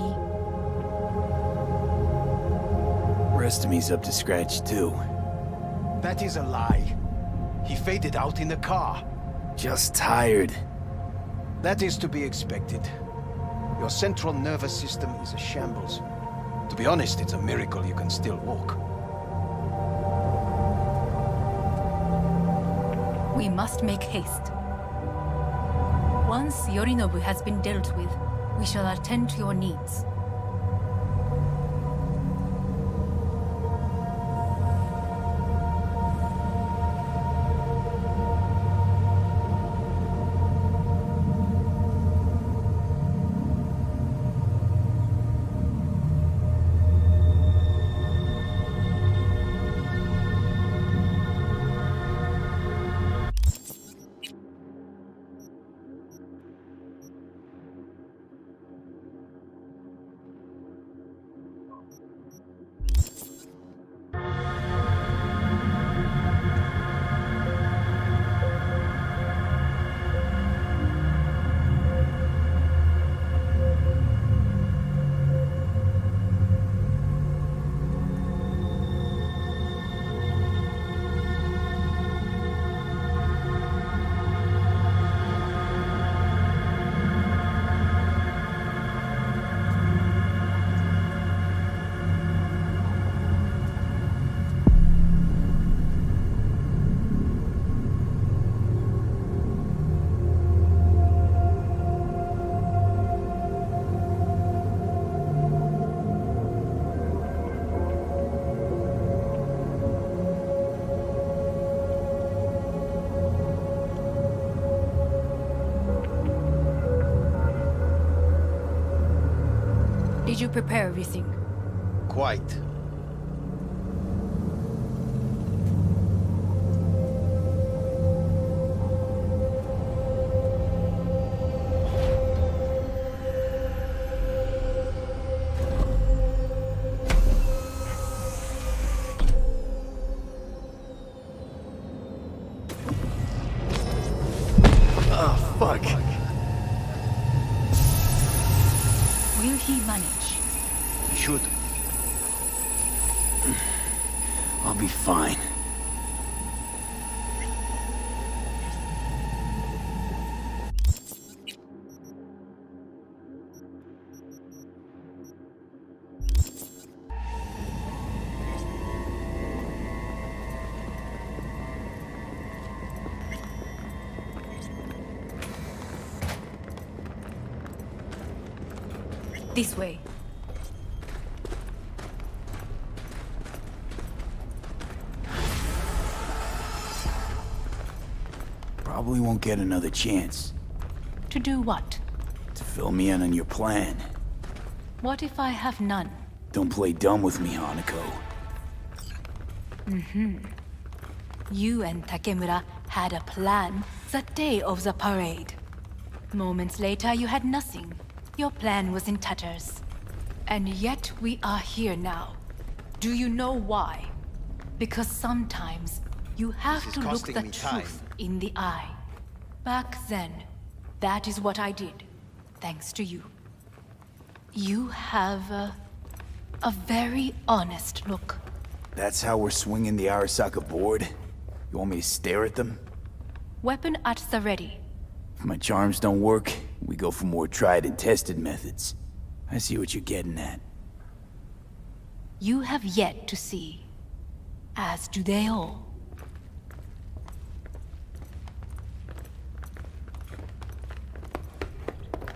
Rest of me's up to scratch, too. That is a lie. He faded out in the car. Just tired. That is to be expected. Your central nervous system is a shambles. To be honest, it's a miracle you can still walk. We must make haste. Once Yorinobu has been dealt with, we shall attend to your needs. Did you prepare everything? Quite. Oh, fuck. Will he manage? He should. I'll be fine. This way. Probably won't get another chance. To do what? To fill me in on your plan. What if I have none? Don't play dumb with me, Hanako. You and Takemura had a plan the day of the parade. Moments later, you had nothing. Your plan was in tatters. And yet we are here now. Do you know why? Because sometimes you have to look the truth in the eye. Back then, that is what I did, thanks to you. You have a very honest look. That's how we're swinging the Arasaka board? You want me to stare at them? Weapon at the ready. If my charms don't work, we go for more tried and tested methods. I see what you're getting at. You have yet to see, as do they all.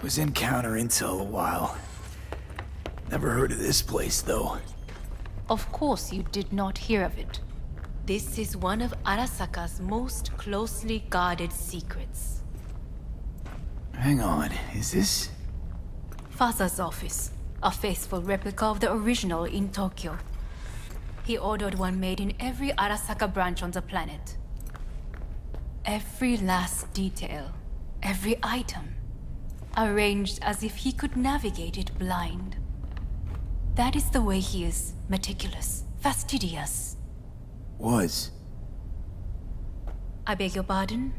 Was in counter intel a while. Never heard of this place, though. Of course you did not hear of it. This is one of Arasaka's most closely guarded secrets. Hang on, is this... Father's office. A faithful replica of the original in Tokyo. He ordered one made in every Arasaka branch on the planet. Every last detail, every item. arranged as if he could navigate it blind. That is the way he is, meticulous, fastidious. Was. I beg your pardon?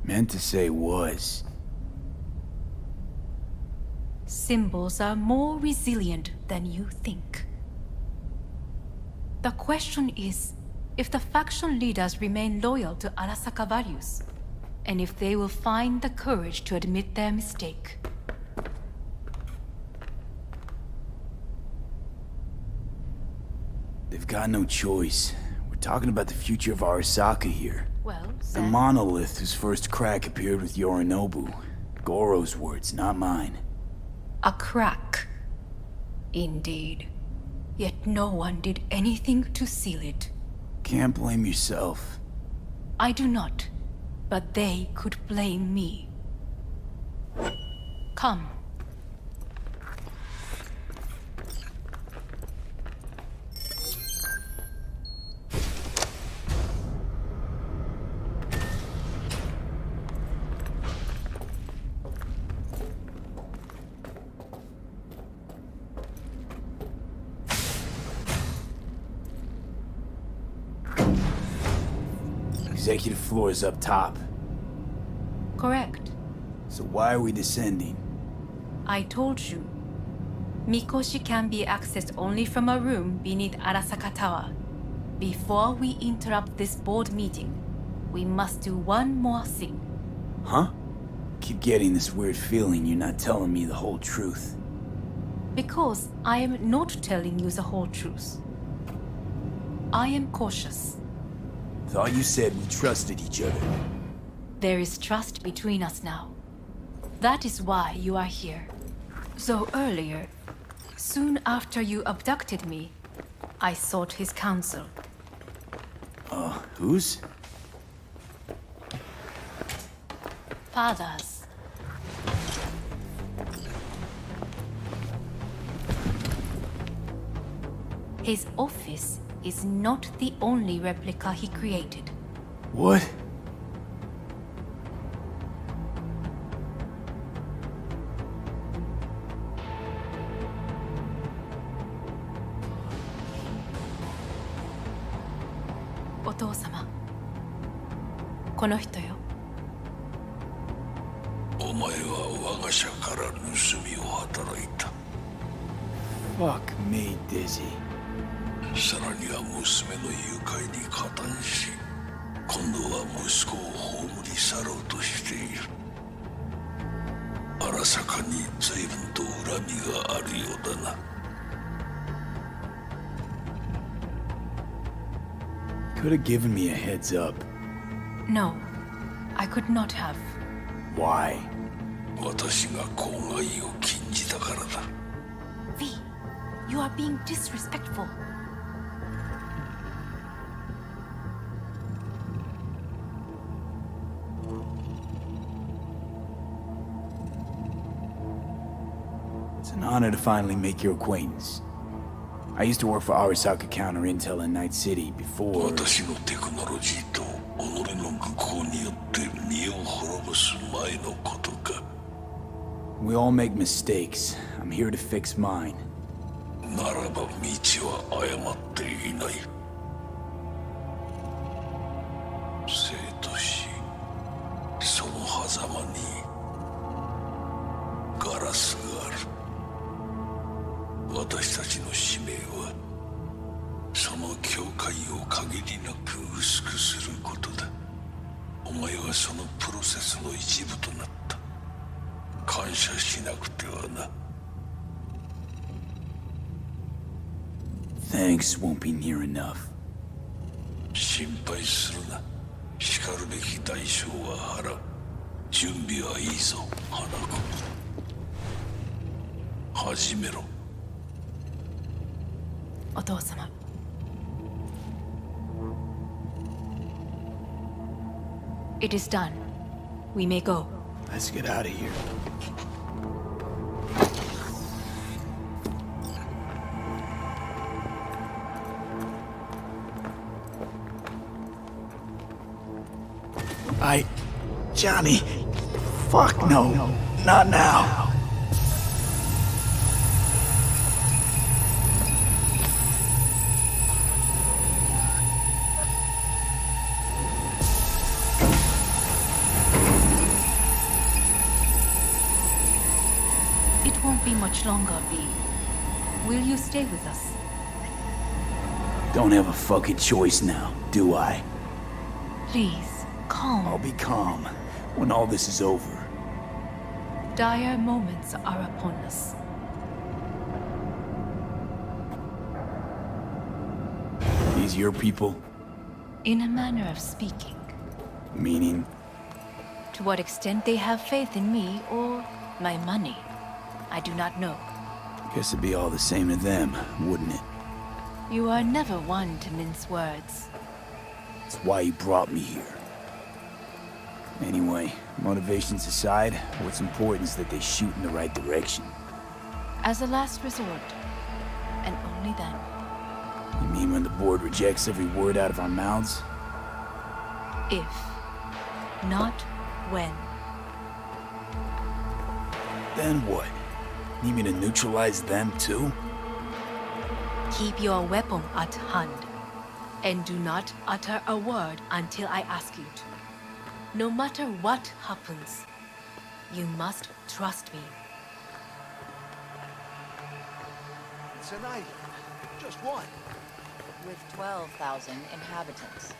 Meant to say was. Symbols are more resilient than you think. The question is, if the faction leaders remain loyal to Arasaka values, and if they will find the courage to admit their mistake. They've got no choice. We're talking about the future of Arasaka here. Well, The monolith whose first crack appeared with Yorinobu. Goro's words, not mine. a crack. Indeed. Yet no one did anything to seal it. Can't blame yourself. I do not, but they could blame me. Come. Executive floor is up top. Correct. So why are we descending? I told you. Mikoshi can be accessed only from a room beneath Arasaka Tower. Before we interrupt this board meeting, we must do one more thing. Huh? Keep getting this weird feeling you're not telling me the whole truth. Because I am not telling you the whole truth. I am cautious. Thought you said we trusted each other. There is trust between us now. That is why you are here. So earlier, soon after you abducted me, I sought his counsel. Whose? Father's. His office is not the only replica he created. What? Otou-sama. この人よ。お前は我が社から盗みを働いた。 Fuck me, Dizzy. さらには娘の誘拐に加担し、今度は息子を葬り去ろうとしている。荒坂に随分と恨みがあるようだな。Could have given me a heads up. No, I could not have. Why? 私が公害を禁じたからだ。 V, you are being disrespectful. It's an honor to finally make your acquaintance. I used to work for Arasaka Counter Intel in Night City before... 私のテクノロジーと己の愚行によって身を滅ぼす前のことか。 We all make mistakes. I'm here to fix mine. ならば道は誤っていない。生と死、その狭間にガラスがある。私たちの使命はその境界を限りなく薄くすることだ。お前はそのプロセスの一部となった。感謝しなくてはな。 Thanks won't be near enough. 心配するな。しかるべき代償は払う。準備はいいぞ、花子。始めろ。 Otou-sama. It is done. We may go. Let's get out of here. Johnny. Fuck no. Not now. It won't be much longer, V. Will you stay with us? Don't have a fucking choice now, do I? Please, calm. I'll be calm when all this is over. Dire moments are upon us. These your people? In a manner of speaking. Meaning? To what extent they have faith in me or my money, I do not know. Guess it'd be all the same to them, wouldn't it? You are never one to mince words. That's why you brought me here. Anyway, motivations aside, what's important is that they shoot in the right direction. As a last resort, and only then. You mean when the board rejects every word out of our mouths? If, not when. Then what? Need me to neutralize them too? Keep your weapon at hand, and do not utter a word until I ask you to. No matter what happens, you must trust me. It's an island. Just one. With 12,000 inhabitants.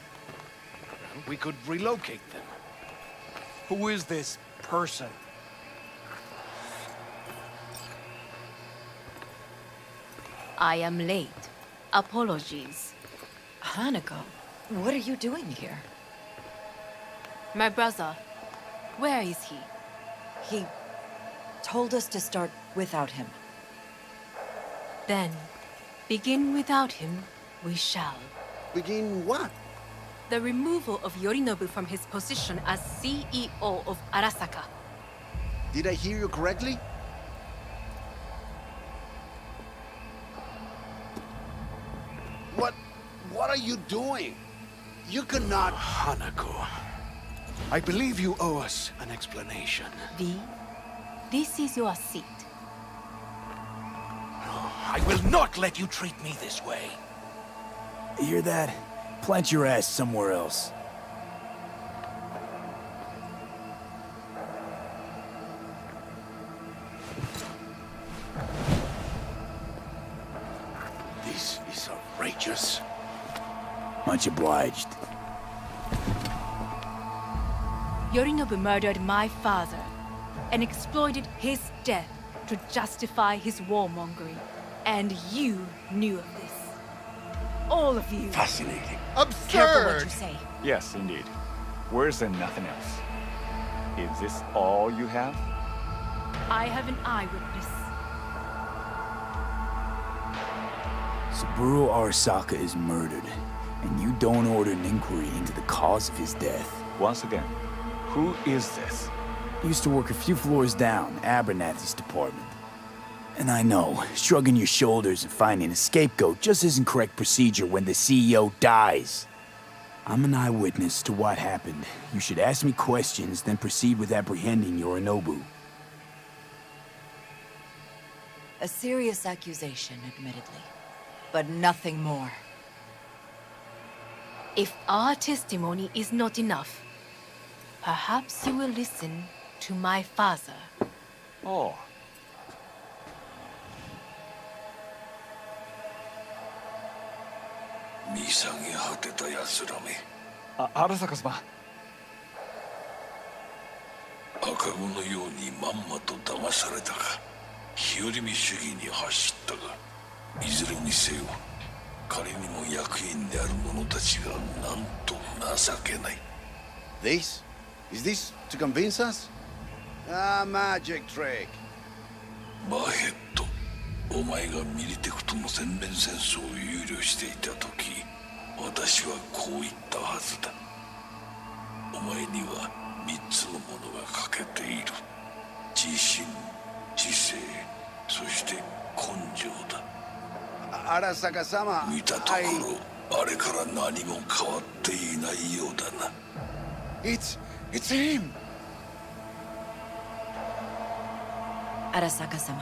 We could relocate them. Who is this person? I am late. Apologies. Hanako, what are you doing here? My brother, where is he? He told us to start without him. Then, begin without him, we shall. Begin what? The removal of Yorinobu from his position as CEO of Arasaka. Did I hear you correctly? What are you doing? You cannot... Hanako, I believe you owe us an explanation. V, this is your seat. I will not let you treat me this way. You hear that? Plant your ass somewhere else. This is outrageous. Much obliged. Yorinobu murdered my father and exploited his death to justify his warmongering. And you knew of this. All of you. Fascinating. Absurd! Careful what you say. Yes, indeed. Worse than nothing else. Is this all you have? I have an eyewitness. Saburo Arasaka is murdered, and you don't order an inquiry into the cause of his death. Once again, who is this? Used to work a few floors down, Abernathy's department. And I know, shrugging your shoulders and finding a scapegoat just isn't correct procedure when the CEO dies. I'm an eyewitness to what happened. You should ask me questions, then proceed with apprehending Yorinobu. A serious accusation, admittedly. But nothing more. If our testimony is not enough, perhaps you will listen to my father. Oh. Arasaka様。赤子のようにまんまと騙されたが、日和見主義に走ったが、いずれにせよ、彼にも役員である者たちがなんと情けない。This? Is this to convince us? Ah, magic trick. バヘット、お前がミリテクとの全面戦争を憂慮していた時、私はこう言ったはずだ。お前には3つのものが欠けている。自信、知性、そして根性だ。Arasaka-sama, 見たところ、あれから何も変わっていないようだな。It's him! Arasaka-sama,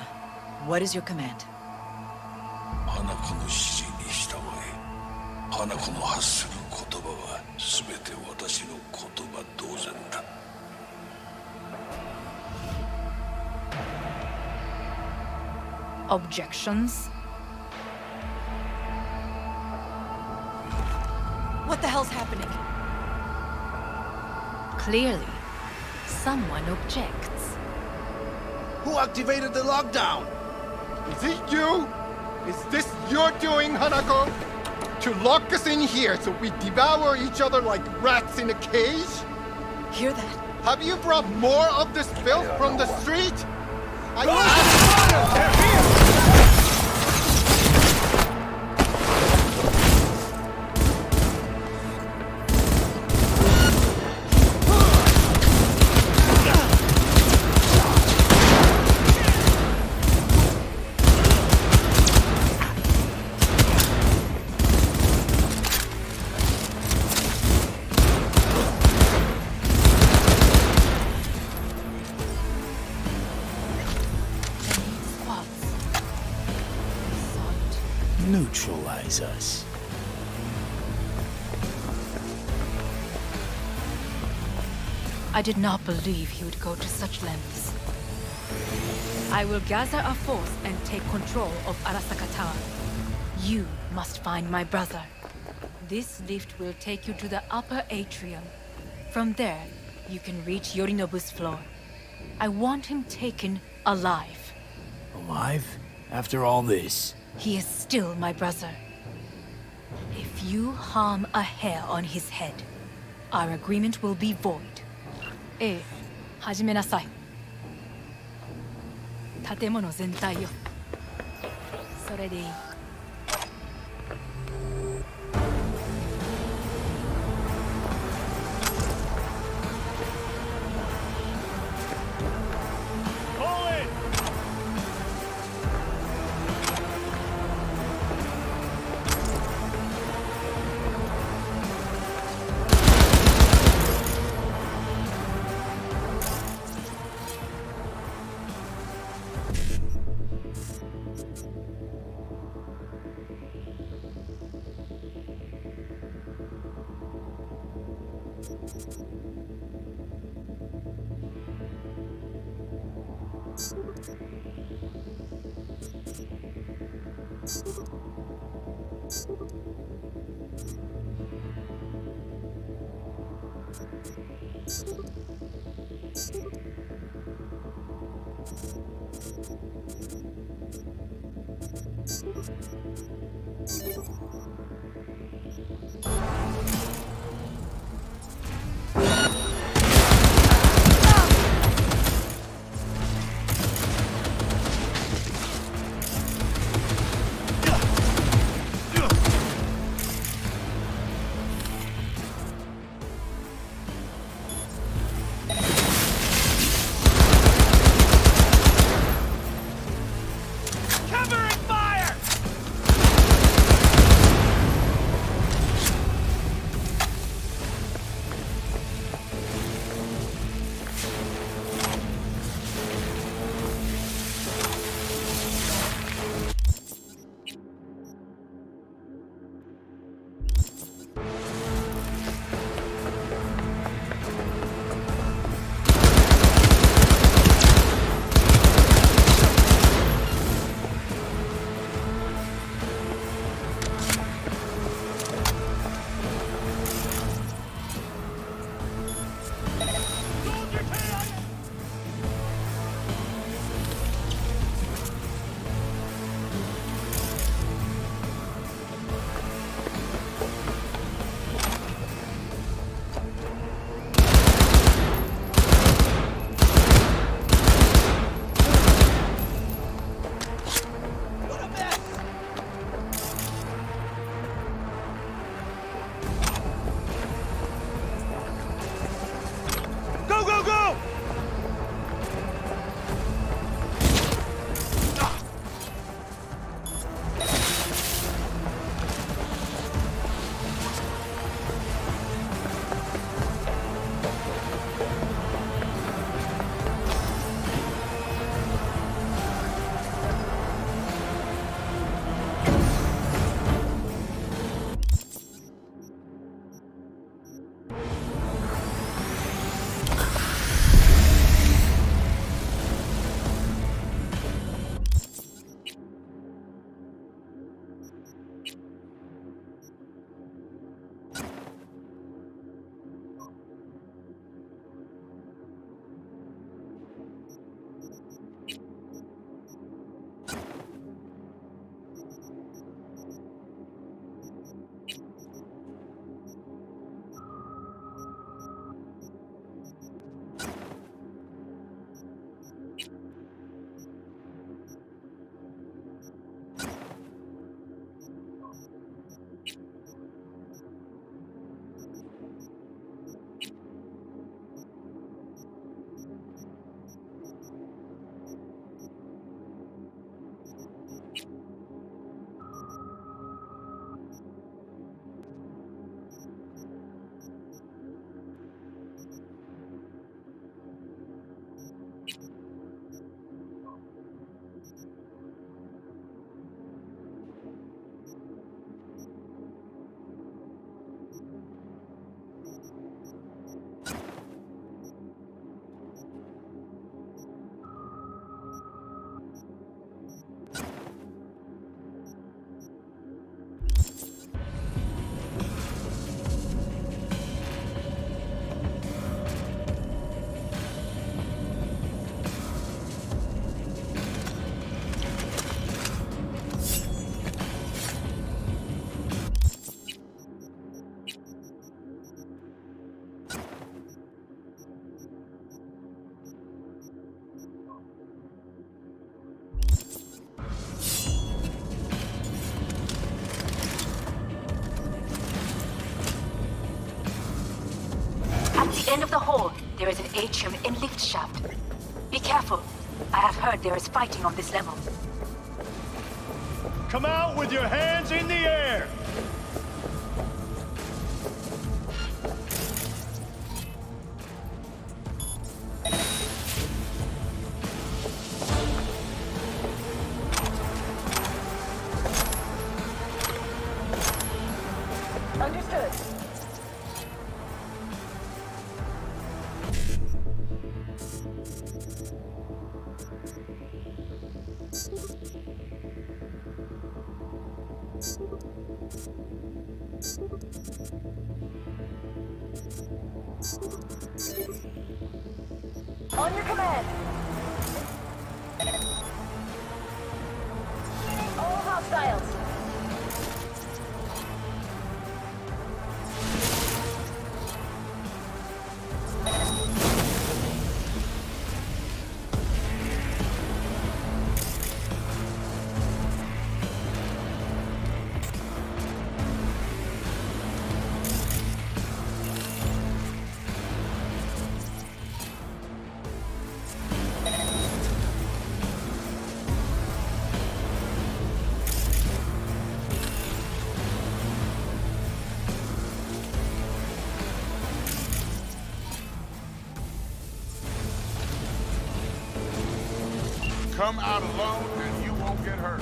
what is your command? 花子の指示に従え。花子の発する言葉は全て私の言葉同然だ。Objections? What the hell's happening? Clearly, someone objects. Who activated the lockdown? Is it you? Is this your doing, Hanako? To lock us in here so we devour each other like rats in a cage? Hear that? Have you brought more of this filth from the street? I need they're here! Neutralize us. I did not believe he would go to such lengths. I will gather a force and take control of Arasaka Tower. You must find my brother. This lift will take you to the upper atrium. From there, you can reach Yorinobu's floor. I want him taken alive. Alive? After all this? He is still my brother. If you harm a hair on his head, our agreement will be void. 始めなさい。建物全体よ。それでいい。end of the hall, there is an atrium and lift shaft. Be careful. I have heard there is fighting on this level. Come out with your hands in the air! Understood. On your command. All hostiles. Come out alone and you won't get hurt.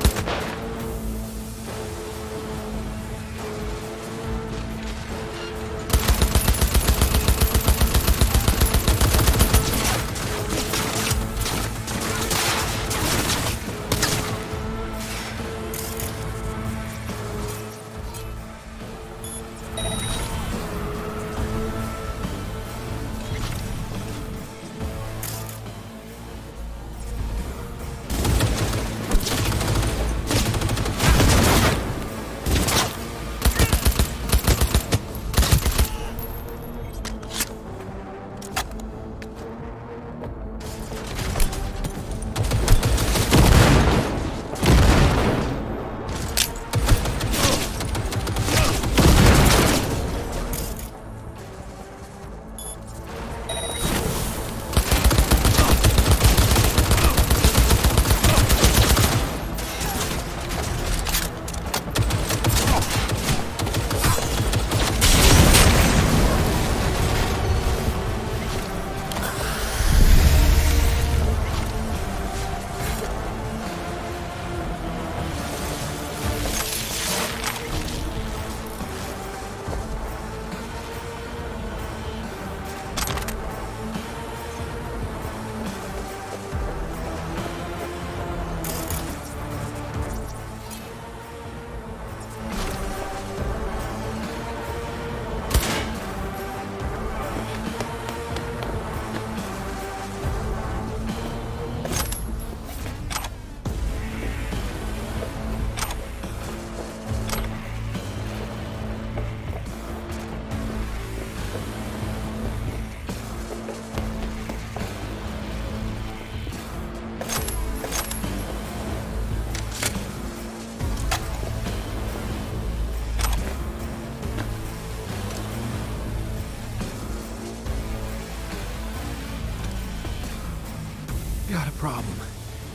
Got a problem.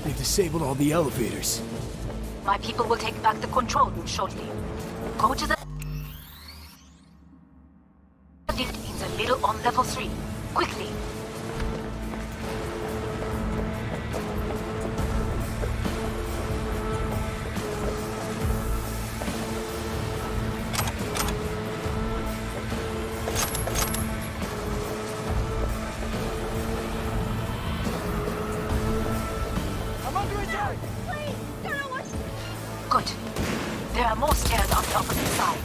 They've disabled all the elevators. My people will take back the control room shortly. Go to the lift in the middle on level 3. Quickly. Good. There are more stairs on the opposite side.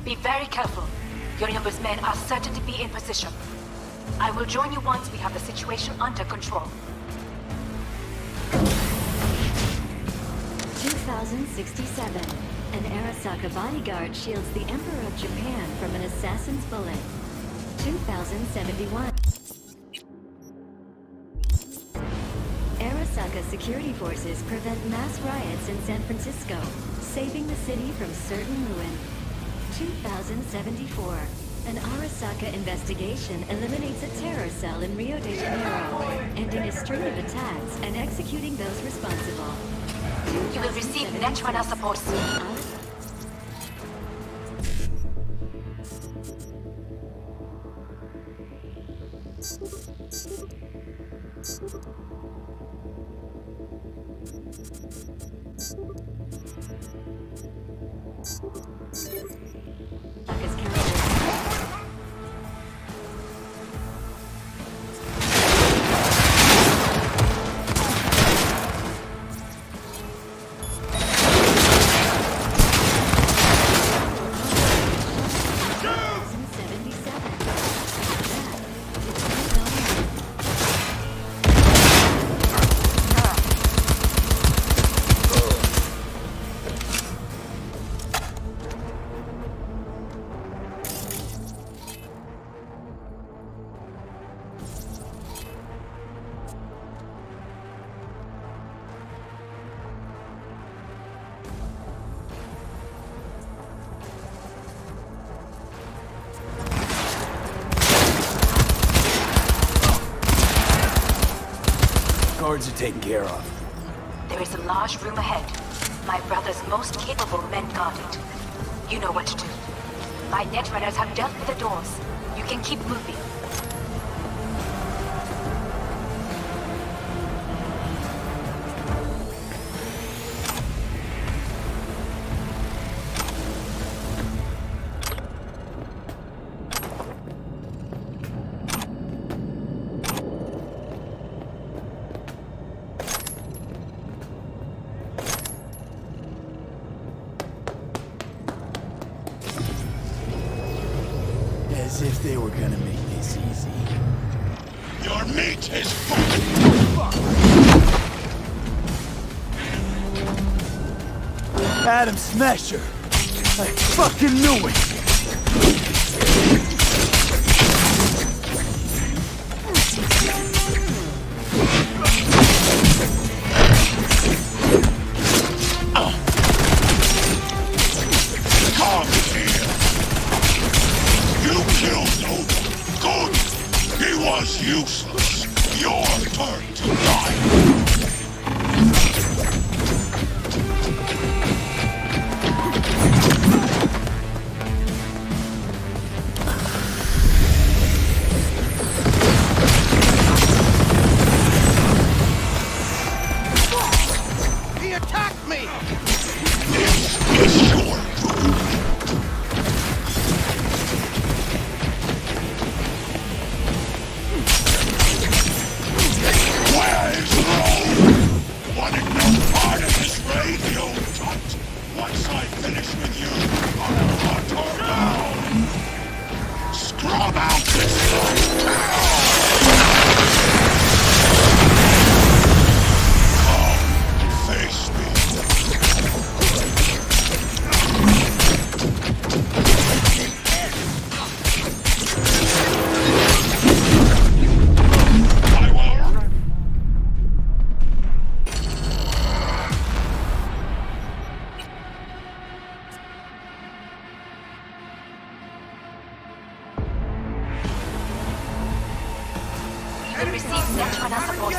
Be very careful. Yorinobu's men are certain to be in position. I will join you once we have the situation under control. 2067. An Arasaka bodyguard shields the Emperor of Japan from an assassin's bullet. 2071. Arasaka security forces prevent mass riots in San Francisco, saving the city from certain ruin. 2074. An Arasaka investigation eliminates a terror cell in Rio de Janeiro, ending a string of attacks and executing those responsible. You will receive Netrunner support soon. Guards are taken care of. There is a large room ahead. My brother's most capable men guard it. You know what to do. My Netrunners have dealt with the doors. You can keep moving. As if they were gonna make this easy. Your meat is Adam Smasher! I fucking knew it! Come here! You killed Nova. Good! He was useless. Your turn to die. He attacked me! This is your doing. Where is Rome? Wanted no part of this raid, you old cunt. Once I finish with you, I'll hunt her down. Scrub out this last town. Come, face me. You will receive Netrunner support.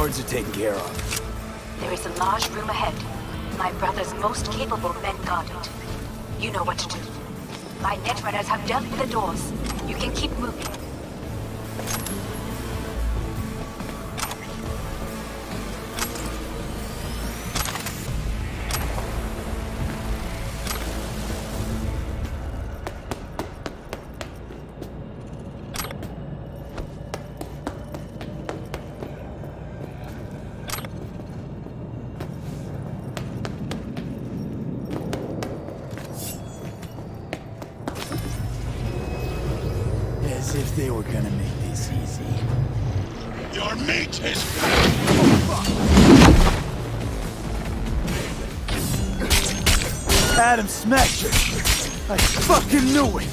guards are taken care of. There is a large room ahead. My brother's most capable men guard it. You know what to do. My netrunners have dealt with the doors. You can keep moving. As if they were gonna make this easy. Your meat is Adam Smasher! I fucking knew it!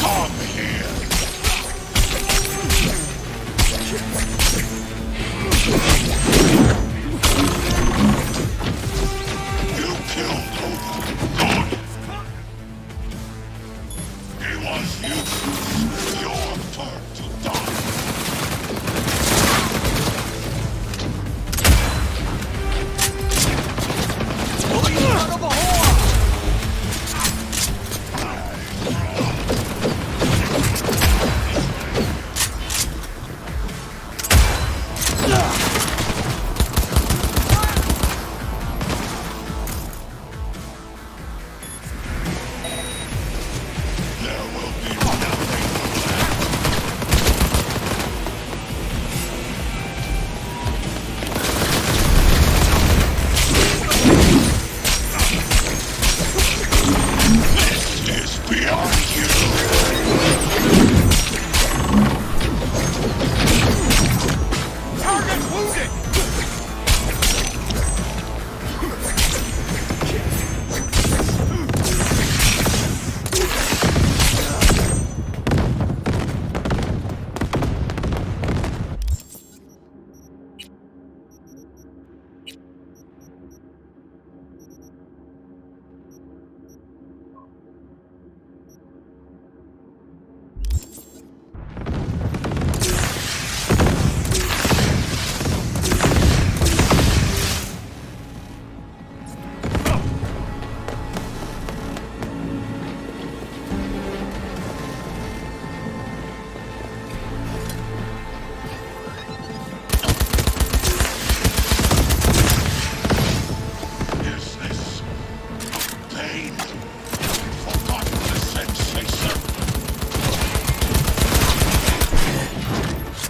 Come here! You killed Oda. Good. It was you. Your turn to die.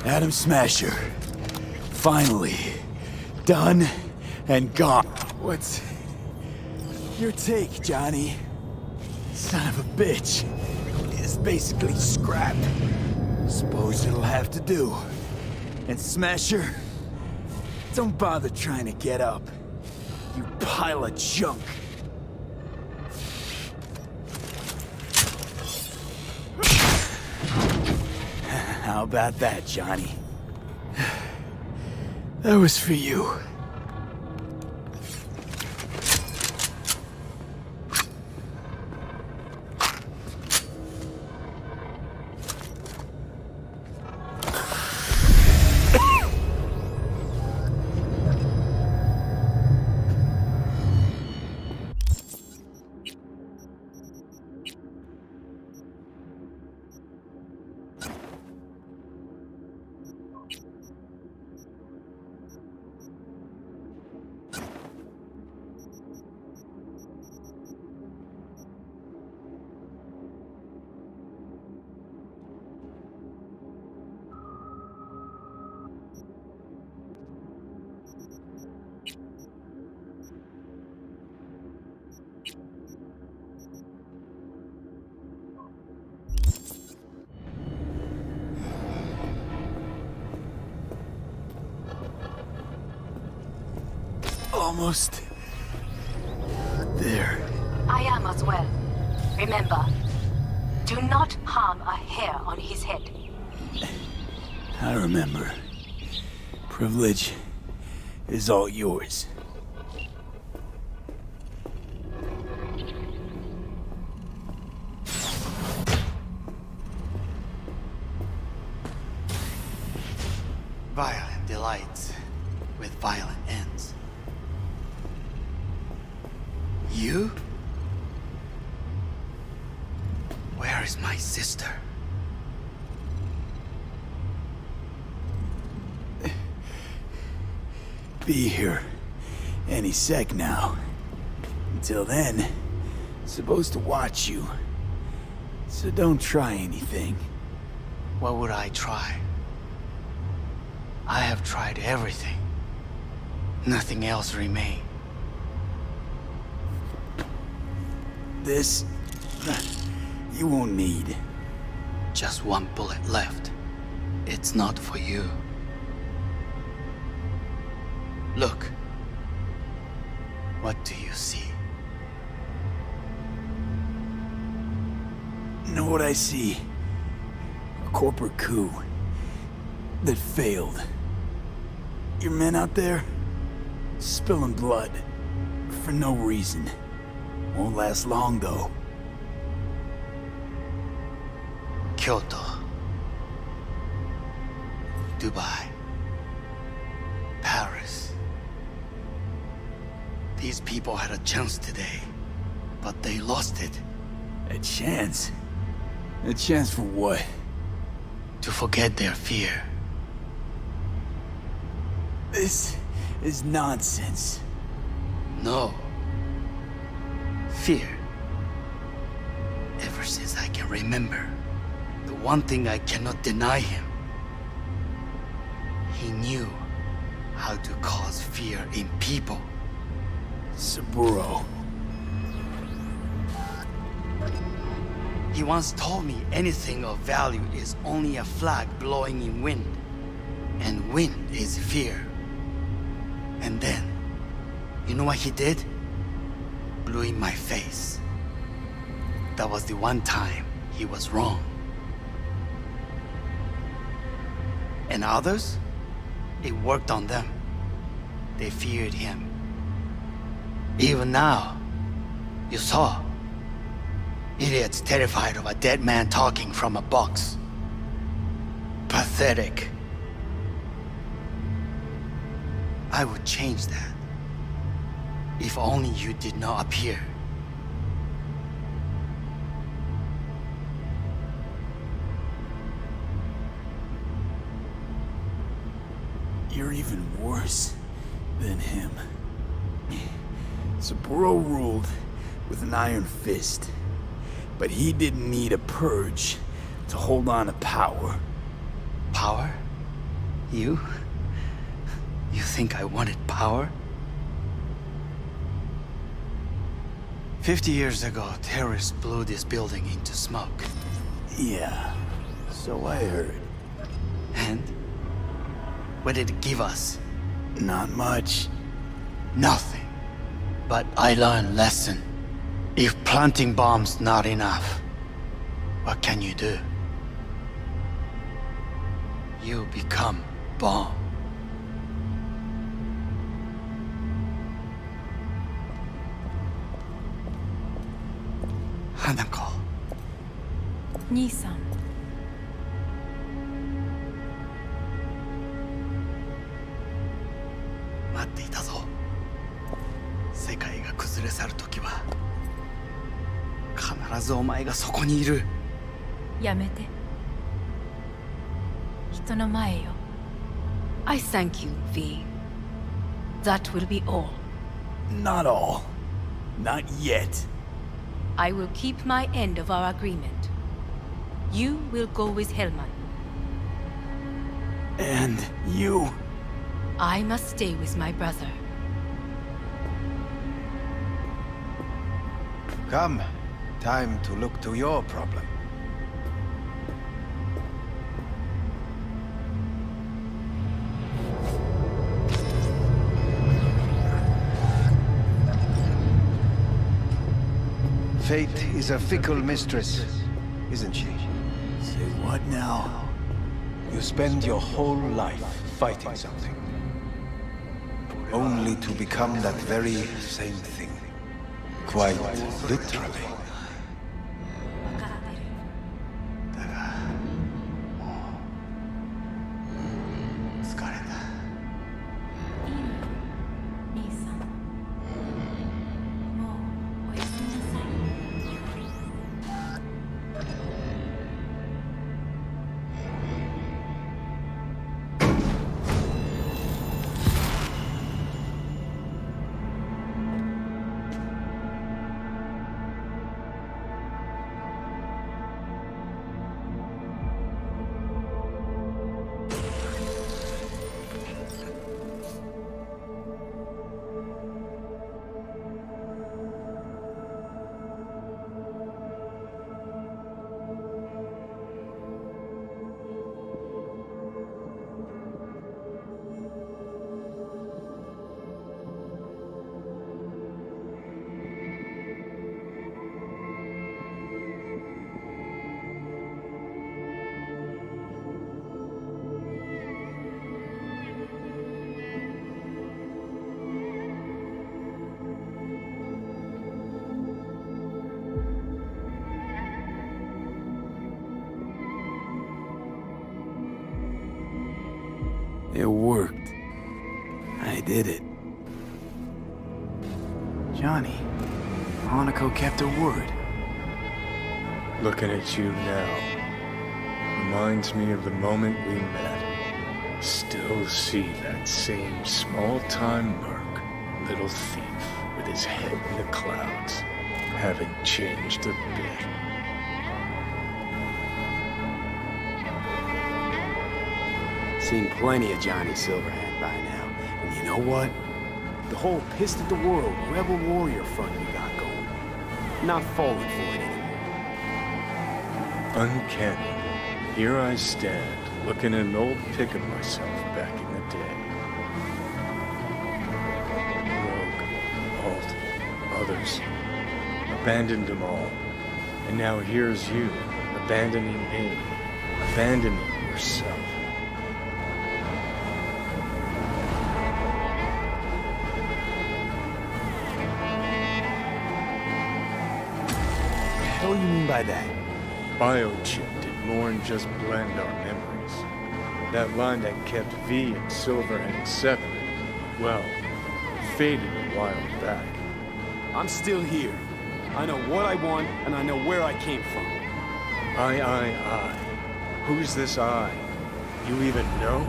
Adam Smasher. Finally. Done and gone. What's your take, Johnny? Son of a bitch. It's basically scrap. Suppose it'll have to do. And Smasher, don't bother trying to get up. You pile of junk. How about that, Johnny? That was for you. Almost there. I am as well. Remember, do not harm a hair on his head. I remember. Privilege is all yours. Violent delights with violent ends. You? Where is my sister? Be here any sec now. Until then, supposed to watch you. So don't try anything. What would I try? I have tried everything. Nothing else remains. This... you won't need. Just one bullet left. It's not for you. Look. What do you see? Know what I see? A corporate coup that failed. Your men out there, spilling blood for no reason. Won't last long though. Kyoto. Dubai. Paris. These people had a chance today, but they lost it. A chance? A chance for what? To forget their fear. This is nonsense. No. Fear. Ever since I can remember, the one thing I cannot deny him. He knew how to cause fear in people. Saburo. He once told me anything of value is only a flag blowing in wind. And wind is fear. And then, you know what he did? Blew in my face. That was the one time he was wrong. And others? It worked on them. They feared him. Even now, you saw. Idiots terrified of a dead man talking from a box. Pathetic. I would change that. If only you did not appear. You're even worse than him. Saburo ruled with an iron fist, but he didn't need a purge to hold on to power. Power? You? You think I wanted power? 50 years ago, terrorists blew this building into smoke. Yeah, so I heard. And? What did it give us? Not much. Nothing. But I learned a lesson. If planting bombs not enough, what can you do? You become bomb. Hanako. 兄さん。待っていたぞ。世界が崩れ去る時は必ずお前がそこにいる。やめて。人の前よ。I thank you, V. That will be all. Not all. Not yet. I will keep my end of our agreement. You will go with Hellman. And you? I must stay with my brother. Come. Time to look to your problem. Fate is a fickle mistress, isn't she? Say what now? You spend your whole life fighting something, only to become that very same thing. Quite literally. It worked. I did it. Johnny, Hanako kept her word. Looking at you now reminds me of the moment we met. Still see that same small-time merc, little thief with his head in the clouds. Haven't changed a bit. Seen plenty of Johnny Silverhand by now. And you know what? The whole pissed at the world, rebel warrior front you got going. Not falling for it anymore. Uncanny. Here I stand, looking at an old pic of myself back in the day. Rogue, Alt, others. Abandoned them all. And now here's you, abandoning me. Abandoning yourself. What do you mean by that? Biochip did more than just blend our memories. That line that kept V and Silverhand separate, well, faded a while back. I'm still here. I know what I want, and I know where I came from. I. Who's this I? You even know?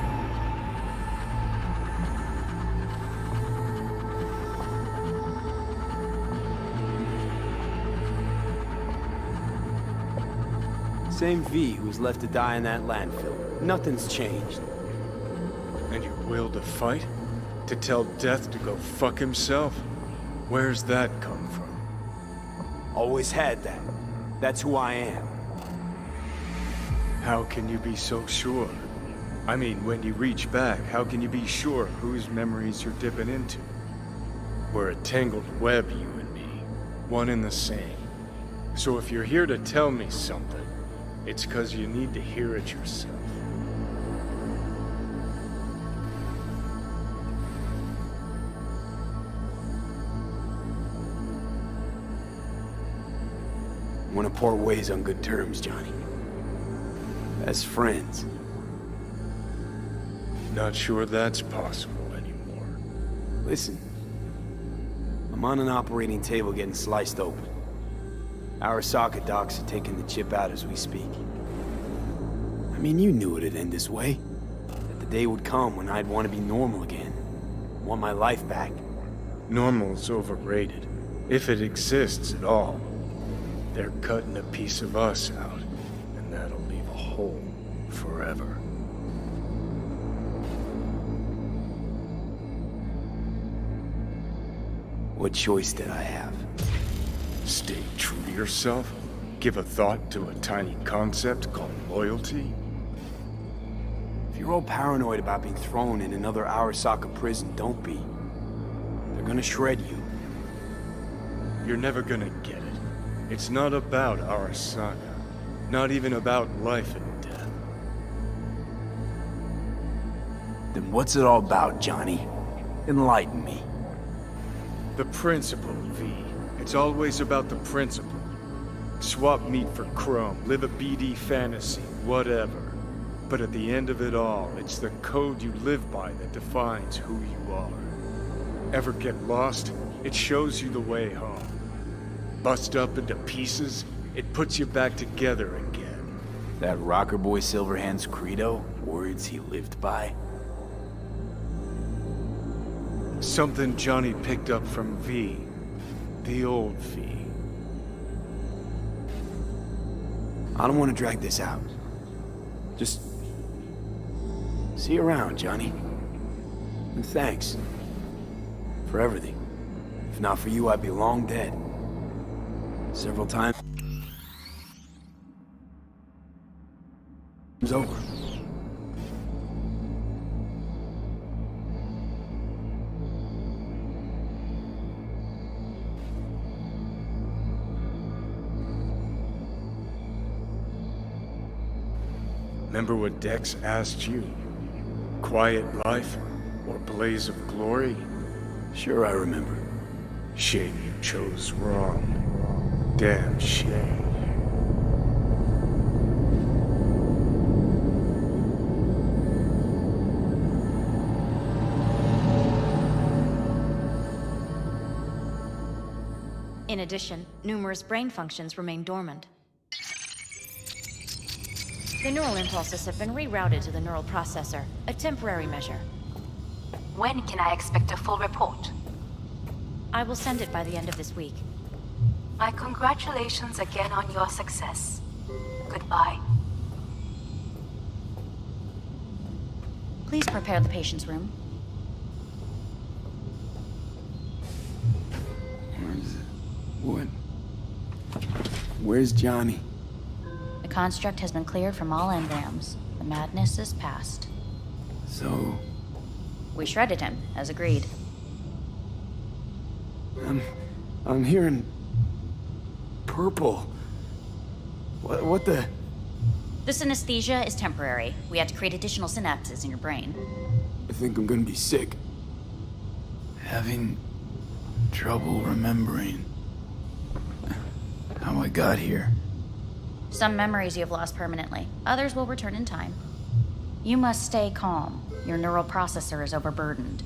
Same V who was left to die in that landfill. Nothing's changed. And your will to fight? To tell death to go fuck himself? Where's that come from? Always had that. That's who I am. How can you be so sure? I mean, when you reach back, how can you be sure whose memories you're dipping into? We're a tangled web, you and me. One and the same. So if you're here to tell me something, it's 'cause you need to hear it yourself. I want to part ways on good terms, Johnny. As friends. Not sure that's possible anymore. Listen. I'm on an operating table getting sliced open. Arasaka docs are taking the chip out as we speak. I mean, you knew it'd end this way. That the day would come when I'd want to be normal again. Want my life back. Normal's overrated. If it exists at all. They're cutting a piece of us out, and that'll leave a hole forever. What choice did I have? Stay true to yourself? Give a thought to a tiny concept called loyalty? If you're all paranoid about being thrown in another Arasaka prison, don't be. They're gonna shred you. You're never gonna get it. It's not about Arasaka. Not even about life and death. Then what's it all about, Johnny? Enlighten me. The principle, V. It's always about the principle. Swap meat for chrome, live a BD fantasy, whatever. But at the end of it all, it's the code you live by that defines who you are. Ever get lost? It shows you the way home. Bust up into pieces, it puts you back together again. That rocker boy Silverhand's credo? Words he lived by? Something Johnny picked up from V. The old V. I don't want to drag this out. Just... see you around, Johnny. And thanks. For everything. If not for you, I'd be long dead. Several times. It's over. Remember what Dex asked you? Quiet life or blaze of glory? Sure, I remember. Shame you chose wrong. Damn shame. In addition, numerous brain functions remain dormant. The neural impulses have been rerouted to the neural processor, a temporary measure. When can I expect a full report? I will send it by the end of this week. My congratulations again on your success. Goodbye. Please prepare the patient's room. What? Where's Johnny? The construct has been cleared from all engrams. The madness is past. So... We shredded him, as agreed. I'm hearing... purple. What the... The synesthesia is temporary. We had to create additional synapses in your brain. I think I'm gonna be sick. Having trouble remembering how I got here. Some memories you have lost permanently. Others will return in time. You must stay calm. Your neural processor is overburdened.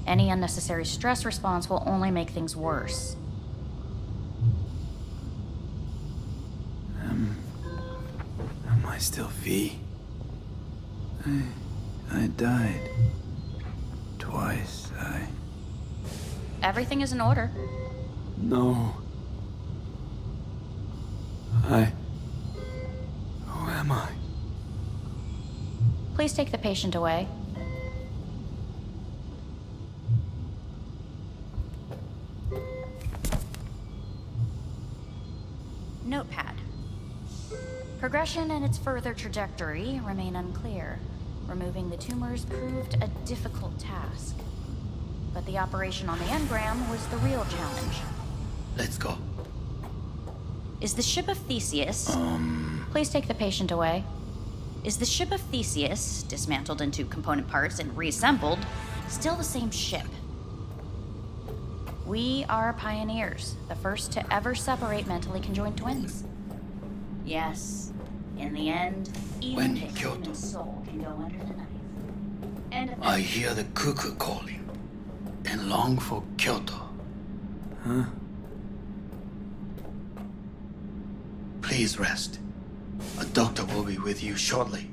Any unnecessary stress response will only make things worse. Am I still V? I died. Twice, Everything is in order. No. Who am I? Please take the patient away. Notepad. Progression and its further trajectory remain unclear. Removing the tumors proved a difficult task. But the operation on the engram was the real challenge. Let's go. Is the ship of Theseus... Please take the patient away. Is the ship of Theseus, dismantled into component parts and reassembled, still the same ship? We are pioneers, the first to ever separate mentally conjoined twins. Yes, in the end, even the human soul can go under the knife. And I hear the cuckoo calling and long for Kyoto. Huh? Please rest. A doctor will be with you shortly.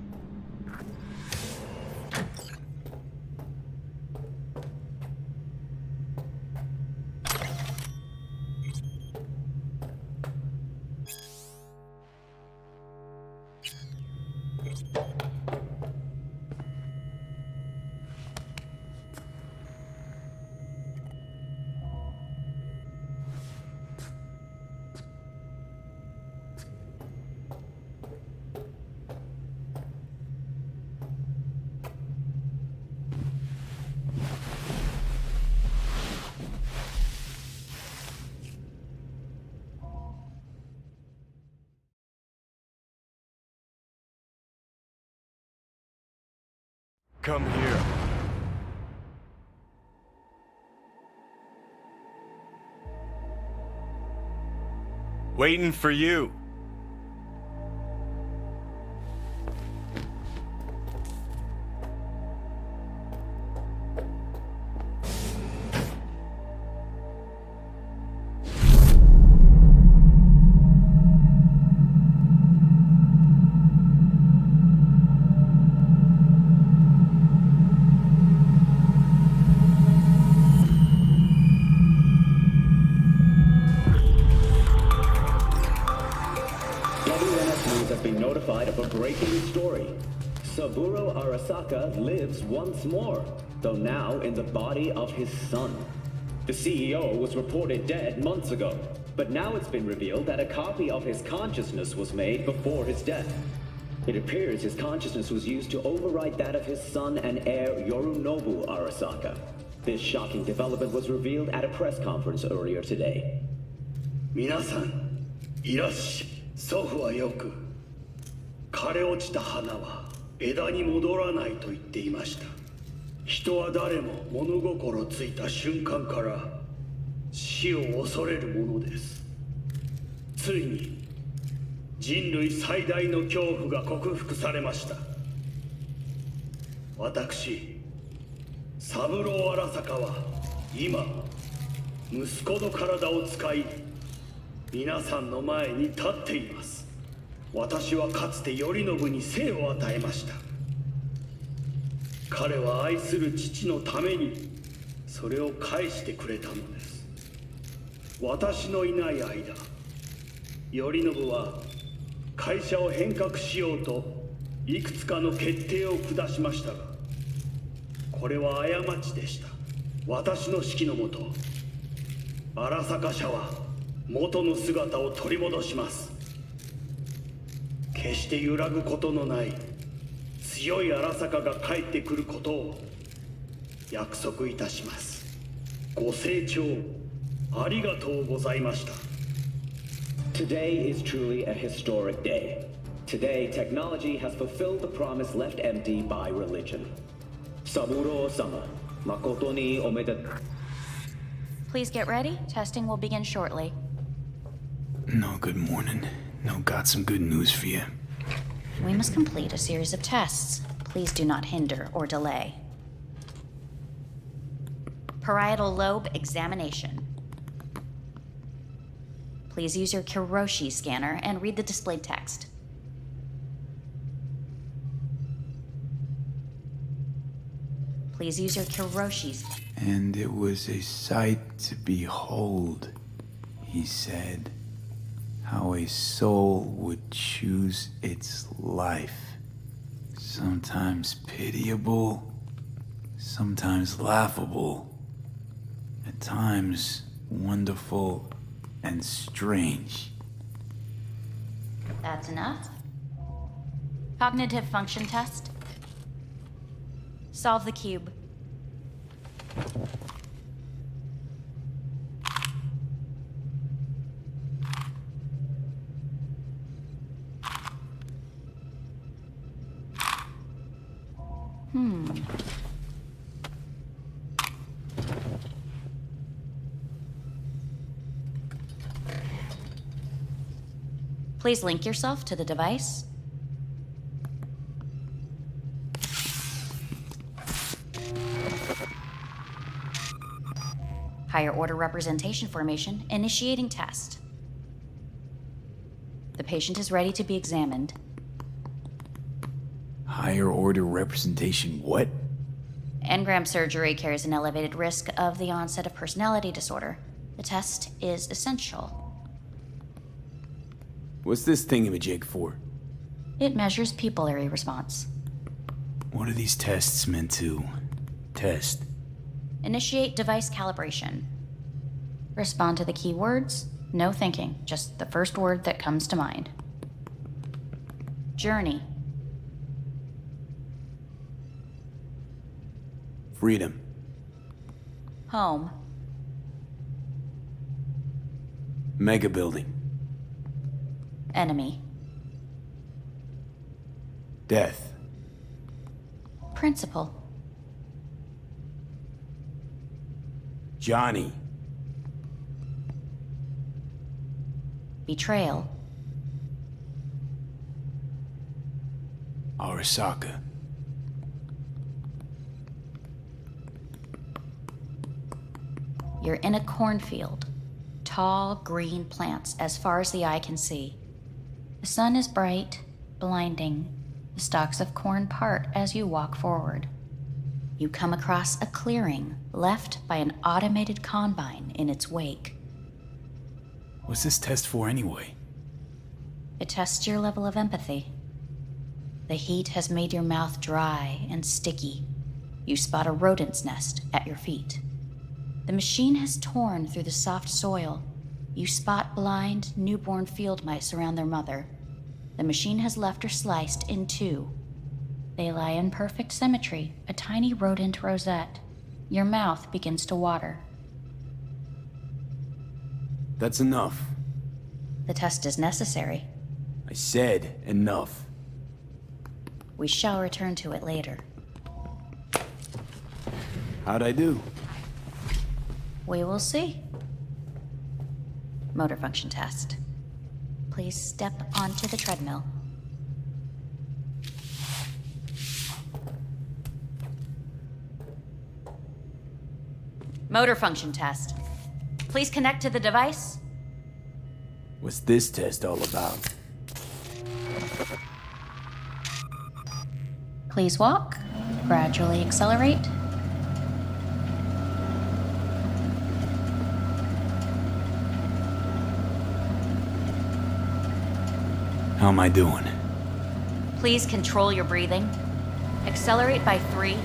Come here. Waiting for you. Saburo Arasaka lives once more, though now in the body of his son. The CEO was reported dead months ago, but now it's been revealed that a copy of his consciousness was made before his death. It appears his consciousness was used to override that of his son and heir Yorinobu Arasaka. This shocking development was revealed at a press conference earlier today. 皆さん、いらっしゃい。祖父はよく、枯れ落ちた花は枝に戻らないと言っていました。人は誰も物心ついた瞬間から死を恐れるものです。ついに人類最大の恐怖が克服されました。私、三郎荒坂は今息子の体を使い皆さんの前に立っています。私はかつて頼信に生を与えました。彼は愛する父のためにそれを返してくれたのです。私のいない間、頼信は会社を変革しようといくつかの決定を下しましたが、これは過ちでした。私の指揮のもと、荒坂社は元の姿を取り戻します。決して揺らぐことのない強い荒坂が帰ってくることを約束いたします。ご清聴ありがとうございました。 Today is truly a historic day. Today, technology has fulfilled the promise left empty by religion. Saburo-sama, makoto ni omedetou. Please get ready. Testing will begin shortly. No, good morning. No, got some good news for you. We must complete a series of tests. Please do not hinder or delay. Parietal lobe examination. Please use your Kiroshi scanner and read the displayed text. Please use your Kiroshi. And it was a sight to behold, he said, how a soul would choose its life. Sometimes pitiable, sometimes laughable, at times wonderful and strange. That's enough. Cognitive function test. Solve the cube. Please link yourself to the device. Higher order representation formation, initiating test. The patient is ready to be examined. Higher order representation what? Engram surgery carries an elevated risk of the onset of personality disorder. The test is essential. What's this thingamajig for? It measures pupillary response. What are these tests meant to test? Initiate device calibration. Respond to the keywords. No thinking, just the first word that comes to mind. Journey. Freedom. Home. Mega building. Enemy. Death. Principal. Johnny. Betrayal. Arasaka. You're in a cornfield. Tall, green plants as far as the eye can see. The sun is bright, blinding. The stalks of corn part as you walk forward. You come across a clearing left by an automated combine in its wake. What's this test for anyway? It tests your level of empathy. The heat has made your mouth dry and sticky. You spot a rodent's nest at your feet. The machine has torn through the soft soil. You spot blind, newborn field mice around their mother. The machine has left her sliced in two. They lie in perfect symmetry, a tiny rodent rosette. Your mouth begins to water. That's enough. The test is necessary. I said enough. We shall return to it later. How'd I do? We will see. Motor function test. Please step onto the treadmill. Motor function test. Please connect to the device. What's this test all about? Please walk. Gradually accelerate. How am I doing? Please control your breathing. Accelerate by 3.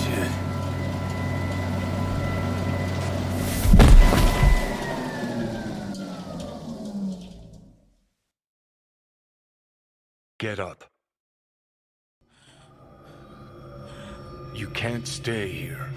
Shit. Get up. You can't stay here.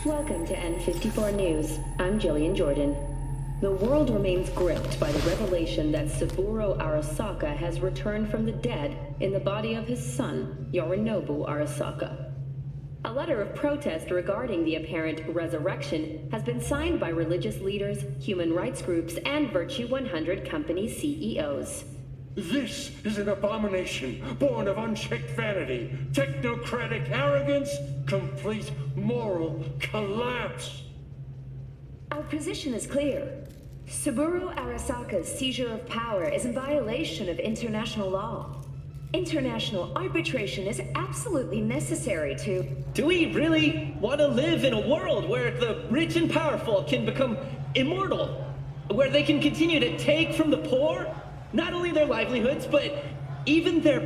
Welcome to N54 News. I'm Jillian Jordan. The world remains gripped by the revelation that Saburo Arasaka has returned from the dead in the body of his son, Yorinobu Arasaka. A letter of protest regarding the apparent resurrection has been signed by religious leaders, human rights groups, and Virtue 100 company CEOs. This is an abomination born of unchecked vanity, technocratic arrogance, complete moral collapse. Our position is clear. Saburo Arasaka's seizure of power is in violation of international law. International arbitration is absolutely necessary to... Do we really want to live in a world where the rich and powerful can become immortal? Where they can continue to take from the poor? Not only their livelihoods, but even their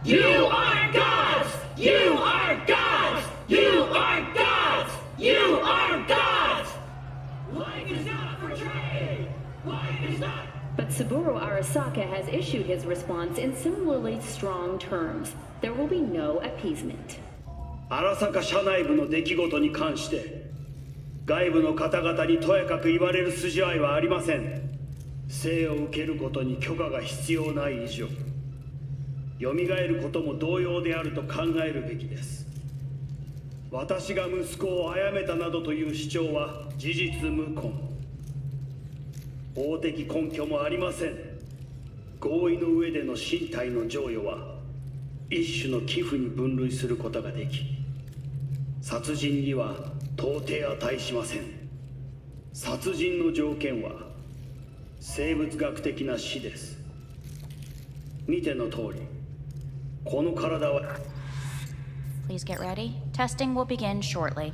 You are gods! You are gods! You are gods! You are gods! Life is not for trade! Life is not... But Saburo Arasaka has issued his response in similarly strong terms. There will be no appeasement. 荒坂社内部の出来事に関して外部の方々にとやかく言われる筋合いはありません。生を受けることに許可が必要ない以上、蘇ることも同様であると考えるべきです。私が息子を殺めたなどという主張は事実無根。法的根拠もありません。合意の上での身体の贈与は一種の寄付に分類することができ、殺人には到底値しません。殺人の条件は生物学的な死です。見ての通り、この体は Please get ready. Testing will begin shortly.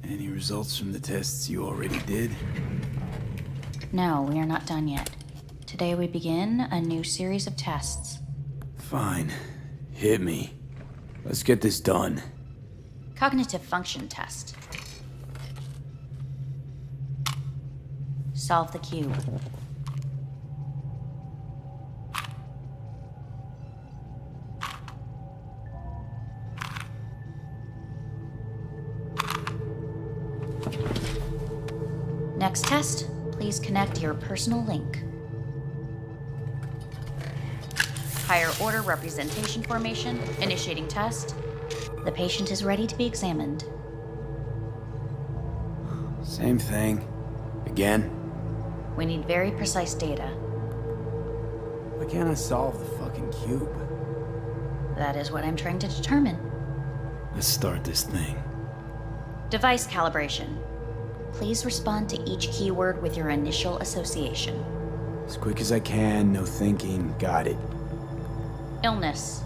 Any results from the tests you already did? No, we are not done yet. Today we begin a new series of tests. Fine. Hit me. Let's get this done. Cognitive function test. Solve the cube. Next test, please connect your personal link. Higher order representation formation, initiating test. The patient is ready to be examined. Same thing. Again? We need very precise data. Why can't I solve the fucking cube? That is what I'm trying to determine. Let's start this thing. Device calibration. Please respond to each keyword with your initial association. As quick as I can, no thinking. Got it. Illness.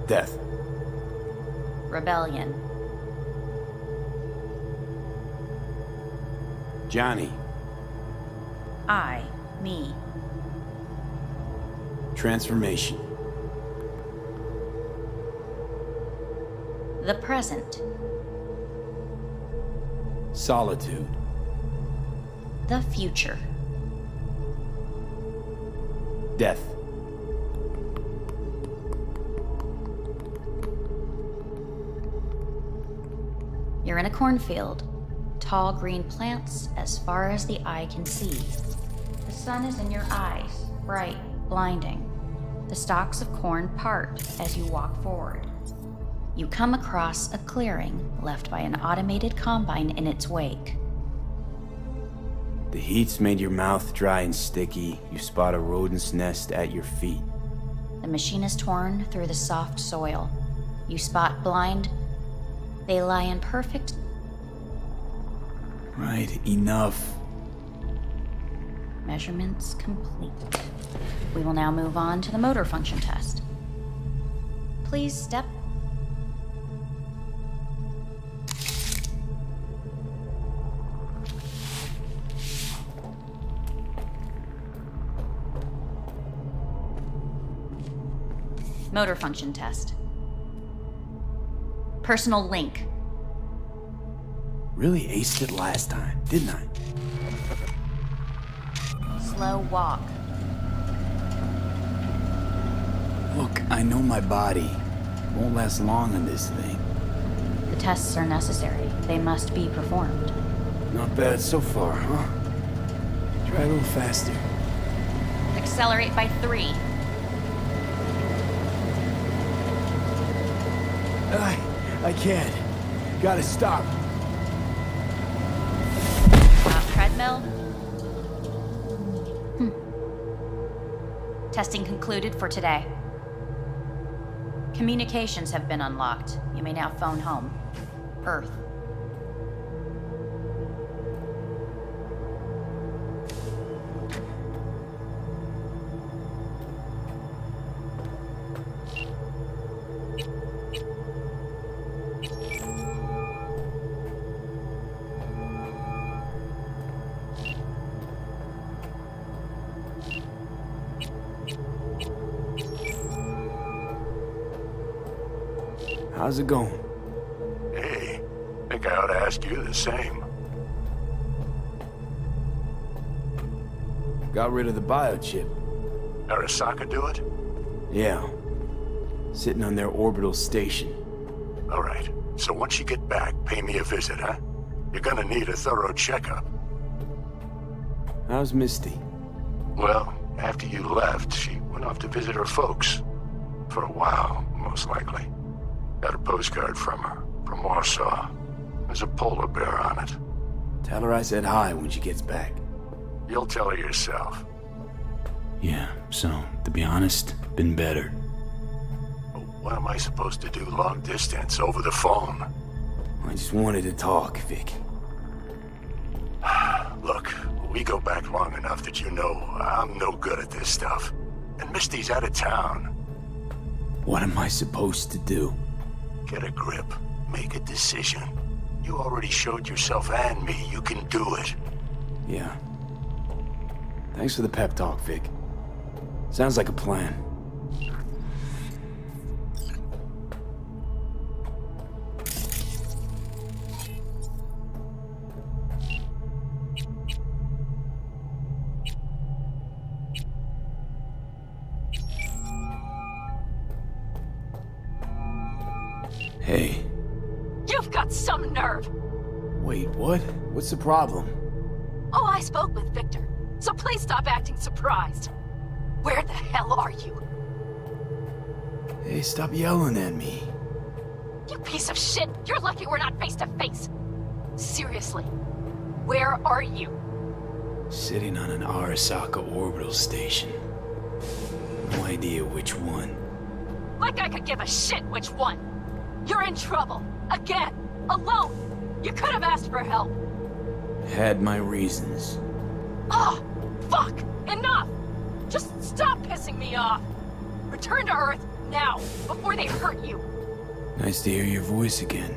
Death. Rebellion. Johnny. I. Me. Transformation. The present. Solitude. The future. Death. You're in a cornfield. Tall green plants as far as the eye can see. The sun is in your eyes, bright, blinding. The stalks of corn part as you walk forward. You come across a clearing left by an automated combine in its wake. The heat's made your mouth dry and sticky. You spot a rodent's nest at your feet. The machine is torn through the soft soil. You spot blind. They lie in perfect... Right, enough. Measurements complete. We will now move on to the motor function test. Please step. Motor function test. Personal link. Really aced it last time, didn't I? Slow walk. Look, I know my body. Won't last long on this thing. The tests are necessary. They must be performed. Not bad so far, huh? Try a little faster. Accelerate by 3. I can't. Gotta stop. Treadmill. Testing concluded for today. Communications have been unlocked. You may now phone home. Earth. How's it going? Hey, think I ought to ask you the same. Got rid of the biochip. Arasaka do it? Yeah. Sitting on their orbital station. All right. So once you get back, pay me a visit, huh? You're gonna need a thorough checkup. How's Misty? Well, after you left, she went off to visit her folks. For a while, most likely. Got a postcard from her, from Warsaw. There's a polar bear on it. Tell her I said hi when she gets back. You'll tell her yourself. Yeah, so, to be honest, been better. What am I supposed to do long distance over the phone? I just wanted to talk, Vic. Look, we go back long enough that you know I'm no good at this stuff. And Misty's out of town. What am I supposed to do? Get a grip. Make a decision. You already showed yourself and me you can do it. Yeah. Thanks for the pep talk, Vic. Sounds like a plan. Hey. You've got some nerve! Wait, what? What's the problem? Oh, I spoke with Victor, so please stop acting surprised. Where the hell are you? Hey, stop yelling at me. You piece of shit! You're lucky we're not face to face! Seriously, where are you? Sitting on an Arasaka orbital station. No idea which one. Like I could give a shit which one! You're in trouble! Again! Alone! You could have asked for help! Had my reasons. Ah! Fuck! Enough! Just stop pissing me off! Return to Earth, now, before they hurt you! Nice to hear your voice again.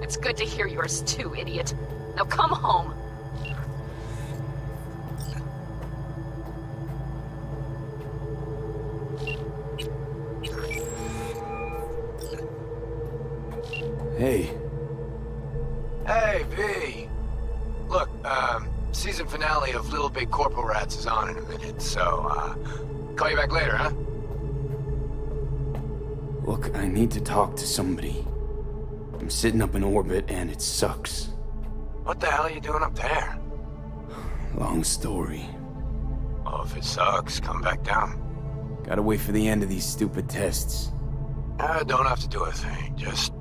It's good to hear yours too, idiot. Now come home! Hey. Look, season finale of Little Big Corporal Rats is on in a minute, so, call you back later, huh? Look, I need to talk to somebody. I'm sitting up in orbit and it sucks. What the hell are you doing up there? Long story. Oh, if it sucks, come back down. Gotta wait for the end of these stupid tests. Don't have to do a thing. Just,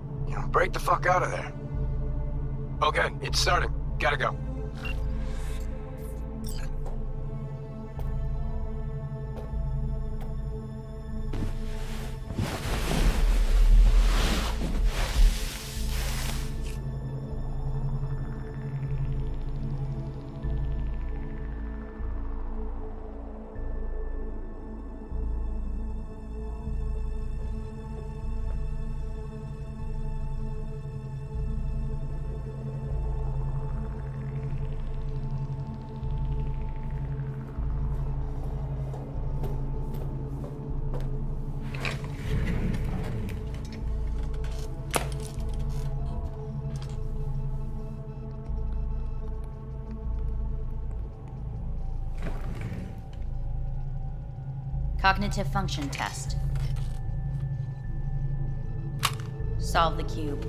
break the fuck out of there. Okay, it's starting. Gotta go. Cognitive function test. Solve the cube.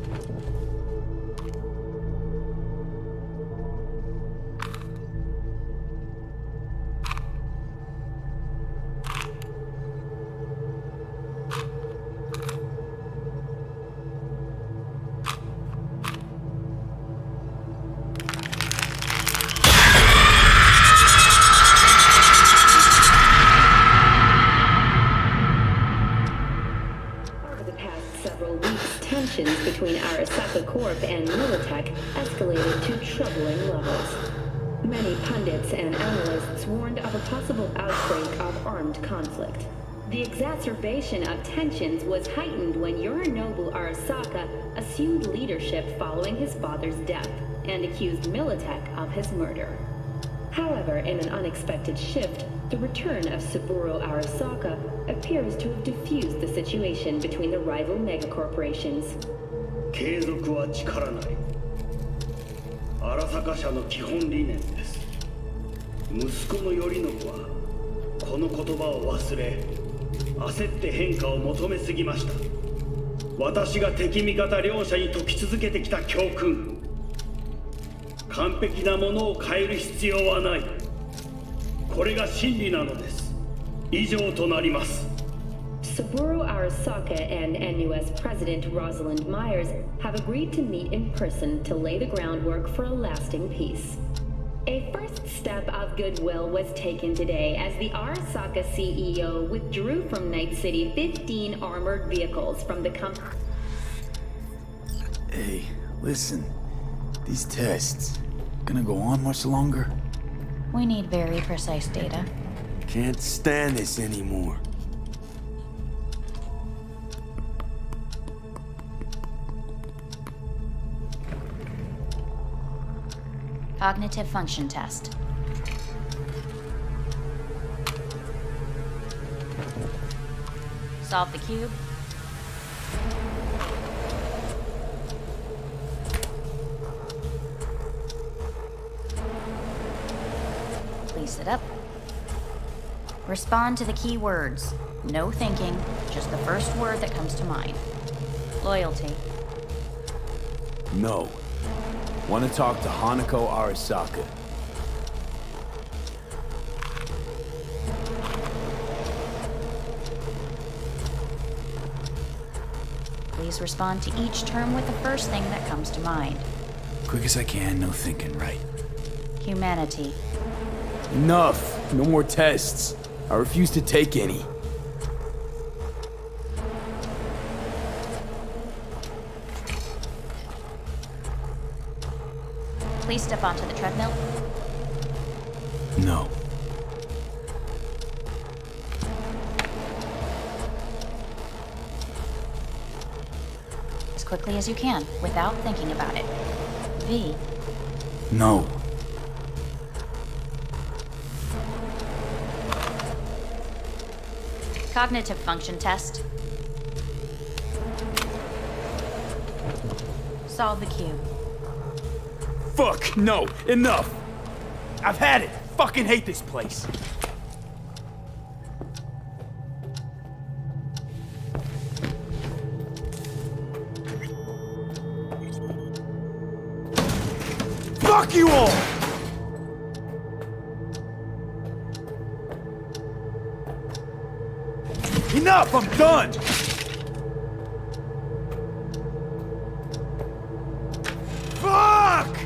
Between Arasaka Corp and Militech escalated to troubling levels. Many pundits and analysts warned of a possible outbreak of armed conflict. The exacerbation of tensions was heightened when Yorinobu Arasaka assumed leadership following his father's death and accused Militech of his murder. However, in an unexpected shift, the return of Saburo Arasaka appears to have diffused the situation between the rival megacorporations. 継続は力なり。荒坂社の基本理念です。息子の頼信はこの言葉を忘れ、焦って変化を求めすぎました。私が敵味方両者に説き続けてきた教訓。完璧なものを変える必要はない。これが真理なのです。以上となります。 Saburo Arasaka and NUS President Rosalind Myers have agreed to meet in person to lay the groundwork for a lasting peace. A first step of goodwill was taken today as the Arasaka CEO withdrew from Night City 15 armored vehicles from the company. Hey, listen. These tests, gonna go on much longer? We need very precise data. Can't stand this anymore. Cognitive function test. Solve the cube. Please sit up. Respond to the key words. No thinking, just the first word that comes to mind. Loyalty. No. Want to talk to Hanako Arasaka. Please respond to each term with the first thing that comes to mind. Quick as I can, no thinking, right? Humanity. Enough! No more tests. I refuse to take any. Please step onto the treadmill. No. As quickly as you can, without thinking about it. V. No. Cognitive function test. Solve the cube. fuck? No, enough! I've had it! Fucking hate this place! Fuck you all! Enough! I'm done! Fuck!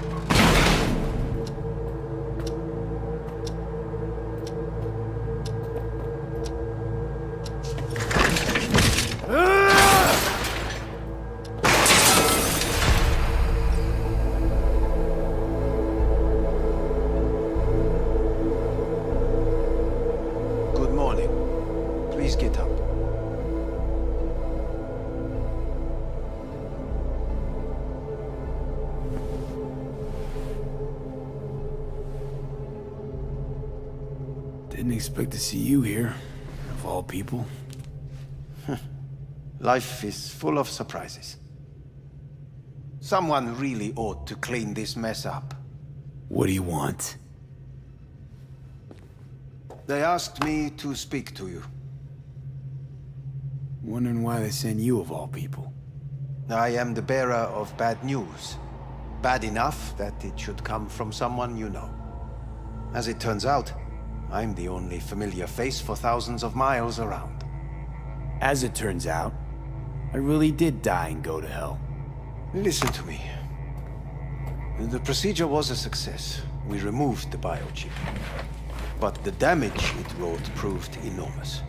Good morning. Please get up. Didn't expect to see you here, of all people. Life is full of surprises. Someone really ought to clean this mess up. What do you want? They asked me to speak to you. Wondering why they sent you of all people. I am the bearer of bad news. Bad enough that it should come from someone you know. As it turns out, I'm the only familiar face for thousands of miles around. As it turns out, I really did die and go to hell. Listen to me. The procedure was a success. We removed the biochip. But the damage it wrought proved enormous.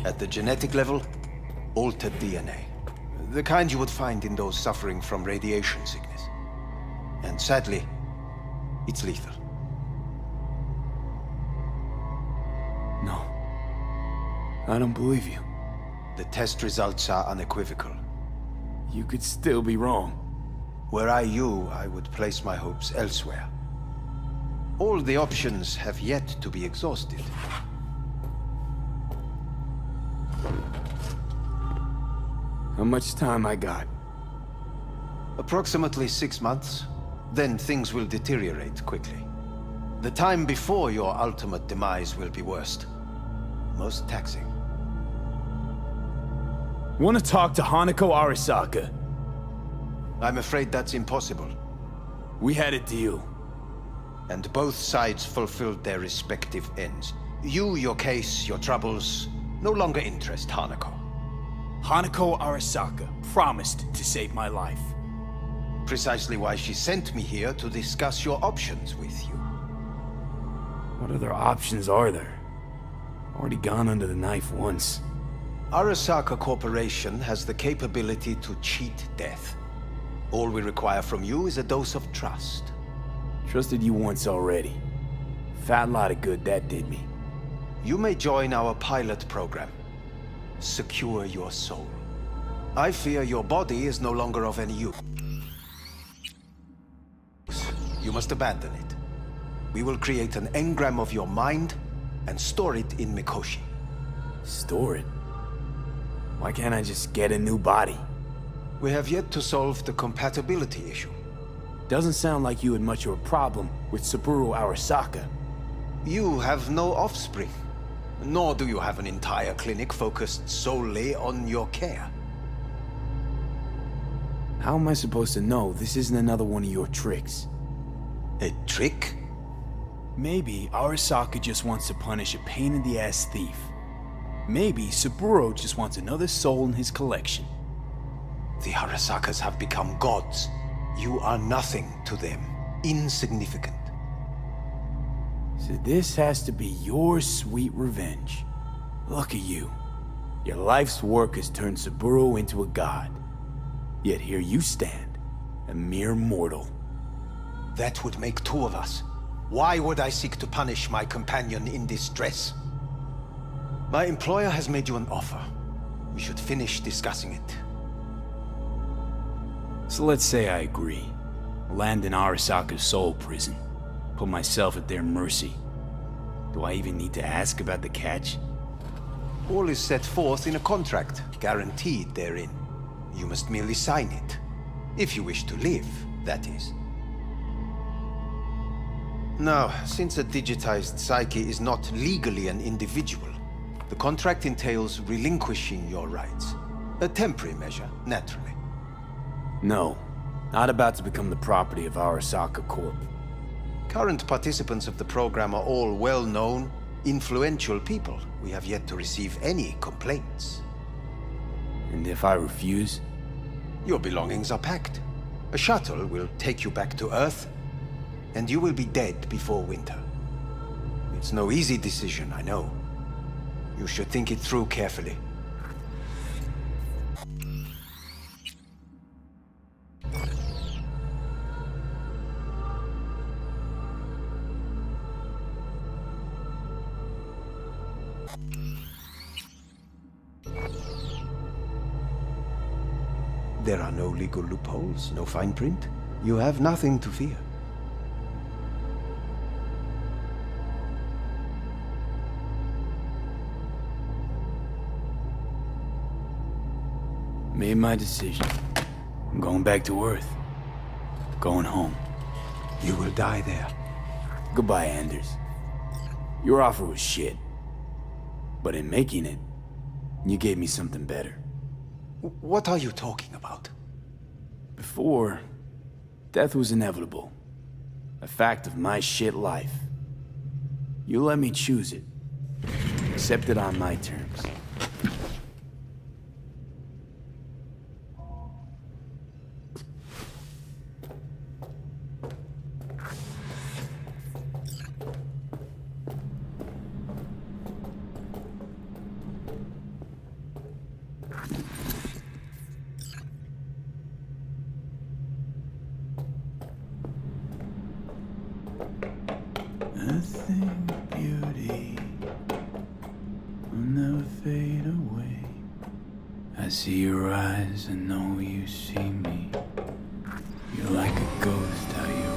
At the genetic level, altered DNA. The kind you would find in those suffering from radiation sickness. And sadly, it's lethal. No. I don't believe you. The test results are unequivocal. You could still be wrong. Were I you, I would place my hopes elsewhere. All the options have yet to be exhausted. How much time I got? Approximately 6 months. Then things will deteriorate quickly. The time before your ultimate demise will be worst. Most taxing. Want to talk to Hanako Arasaka? I'm afraid that's impossible. We had a deal. And both sides fulfilled their respective ends. You, your case, your troubles, no longer interest Hanako. Hanako Arasaka promised to save my life. Precisely why she sent me here to discuss your options with you. What other options are there? Already gone under the knife once. Arasaka Corporation has the capability to cheat death. All we require from you is a dose of trust. Trusted you once already. Fat lot of good that did me. You may join our pilot program. Secure your soul. I fear your body is no longer of any use. You must abandon it. We will create an engram of your mind and store it in Mikoshi. Store it? Why can't I just get a new body? We have yet to solve the compatibility issue. Doesn't sound like you had much of a problem with Saburo Arasaka. You have no offspring. Nor do you have an entire clinic focused solely on your care. How am I supposed to know this isn't another one of your tricks? A trick? Maybe Arasaka just wants to punish a pain-in-the-ass thief. Maybe Saburo just wants another soul in his collection. The Arasakas have become gods. You are nothing to them. Insignificant. So this has to be your sweet revenge. Look at you. Your life's work has turned Saburo into a god. Yet here you stand, a mere mortal. That would make two of us. Why would I seek to punish my companion in distress? My employer has made you an offer. We should finish discussing it. So let's say I agree. Land in Arasaka's soul prison. Put myself at their mercy. Do I even need to ask about the catch? All is set forth in a contract, guaranteed therein. You must merely sign it. If you wish to live, that is. Now, since a digitized psyche is not legally an individual, the contract entails relinquishing your rights. A temporary measure, naturally. No, not about to become the property of Arasaka Corp. Current participants of the program are all well-known, influential people. We have yet to receive any complaints. And if I refuse? Your belongings are packed. A shuttle will take you back to Earth, and you will be dead before winter. It's no easy decision, I know. You should think it through carefully. There are no legal loopholes, no fine print. You have nothing to fear. Made my decision. I'm going back to Earth. Going home. You will die there. Goodbye, Anders. Your offer was shit. But in making it, you gave me something better. What are you talking about? Before, death was inevitable. A fact of my shit life. You let me choose it. Accept it on my terms. Nothing beauty will never fade away. I see your eyes and know you see me. You're like a ghost, how you're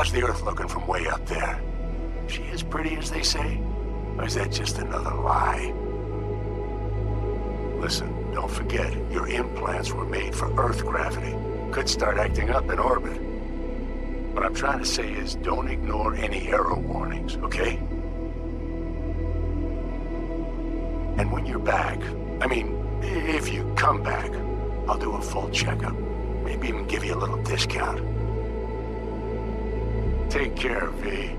How's the Earth looking from way up there? She as pretty as they say? Or is that just another lie? Listen, don't forget, your implants were made for Earth gravity. Could start acting up in orbit. What I'm trying to say is, don't ignore any error warnings, okay? And when you're back, I mean, if you come back, I'll do a full checkup. Maybe even give you a little discount. Take care, V.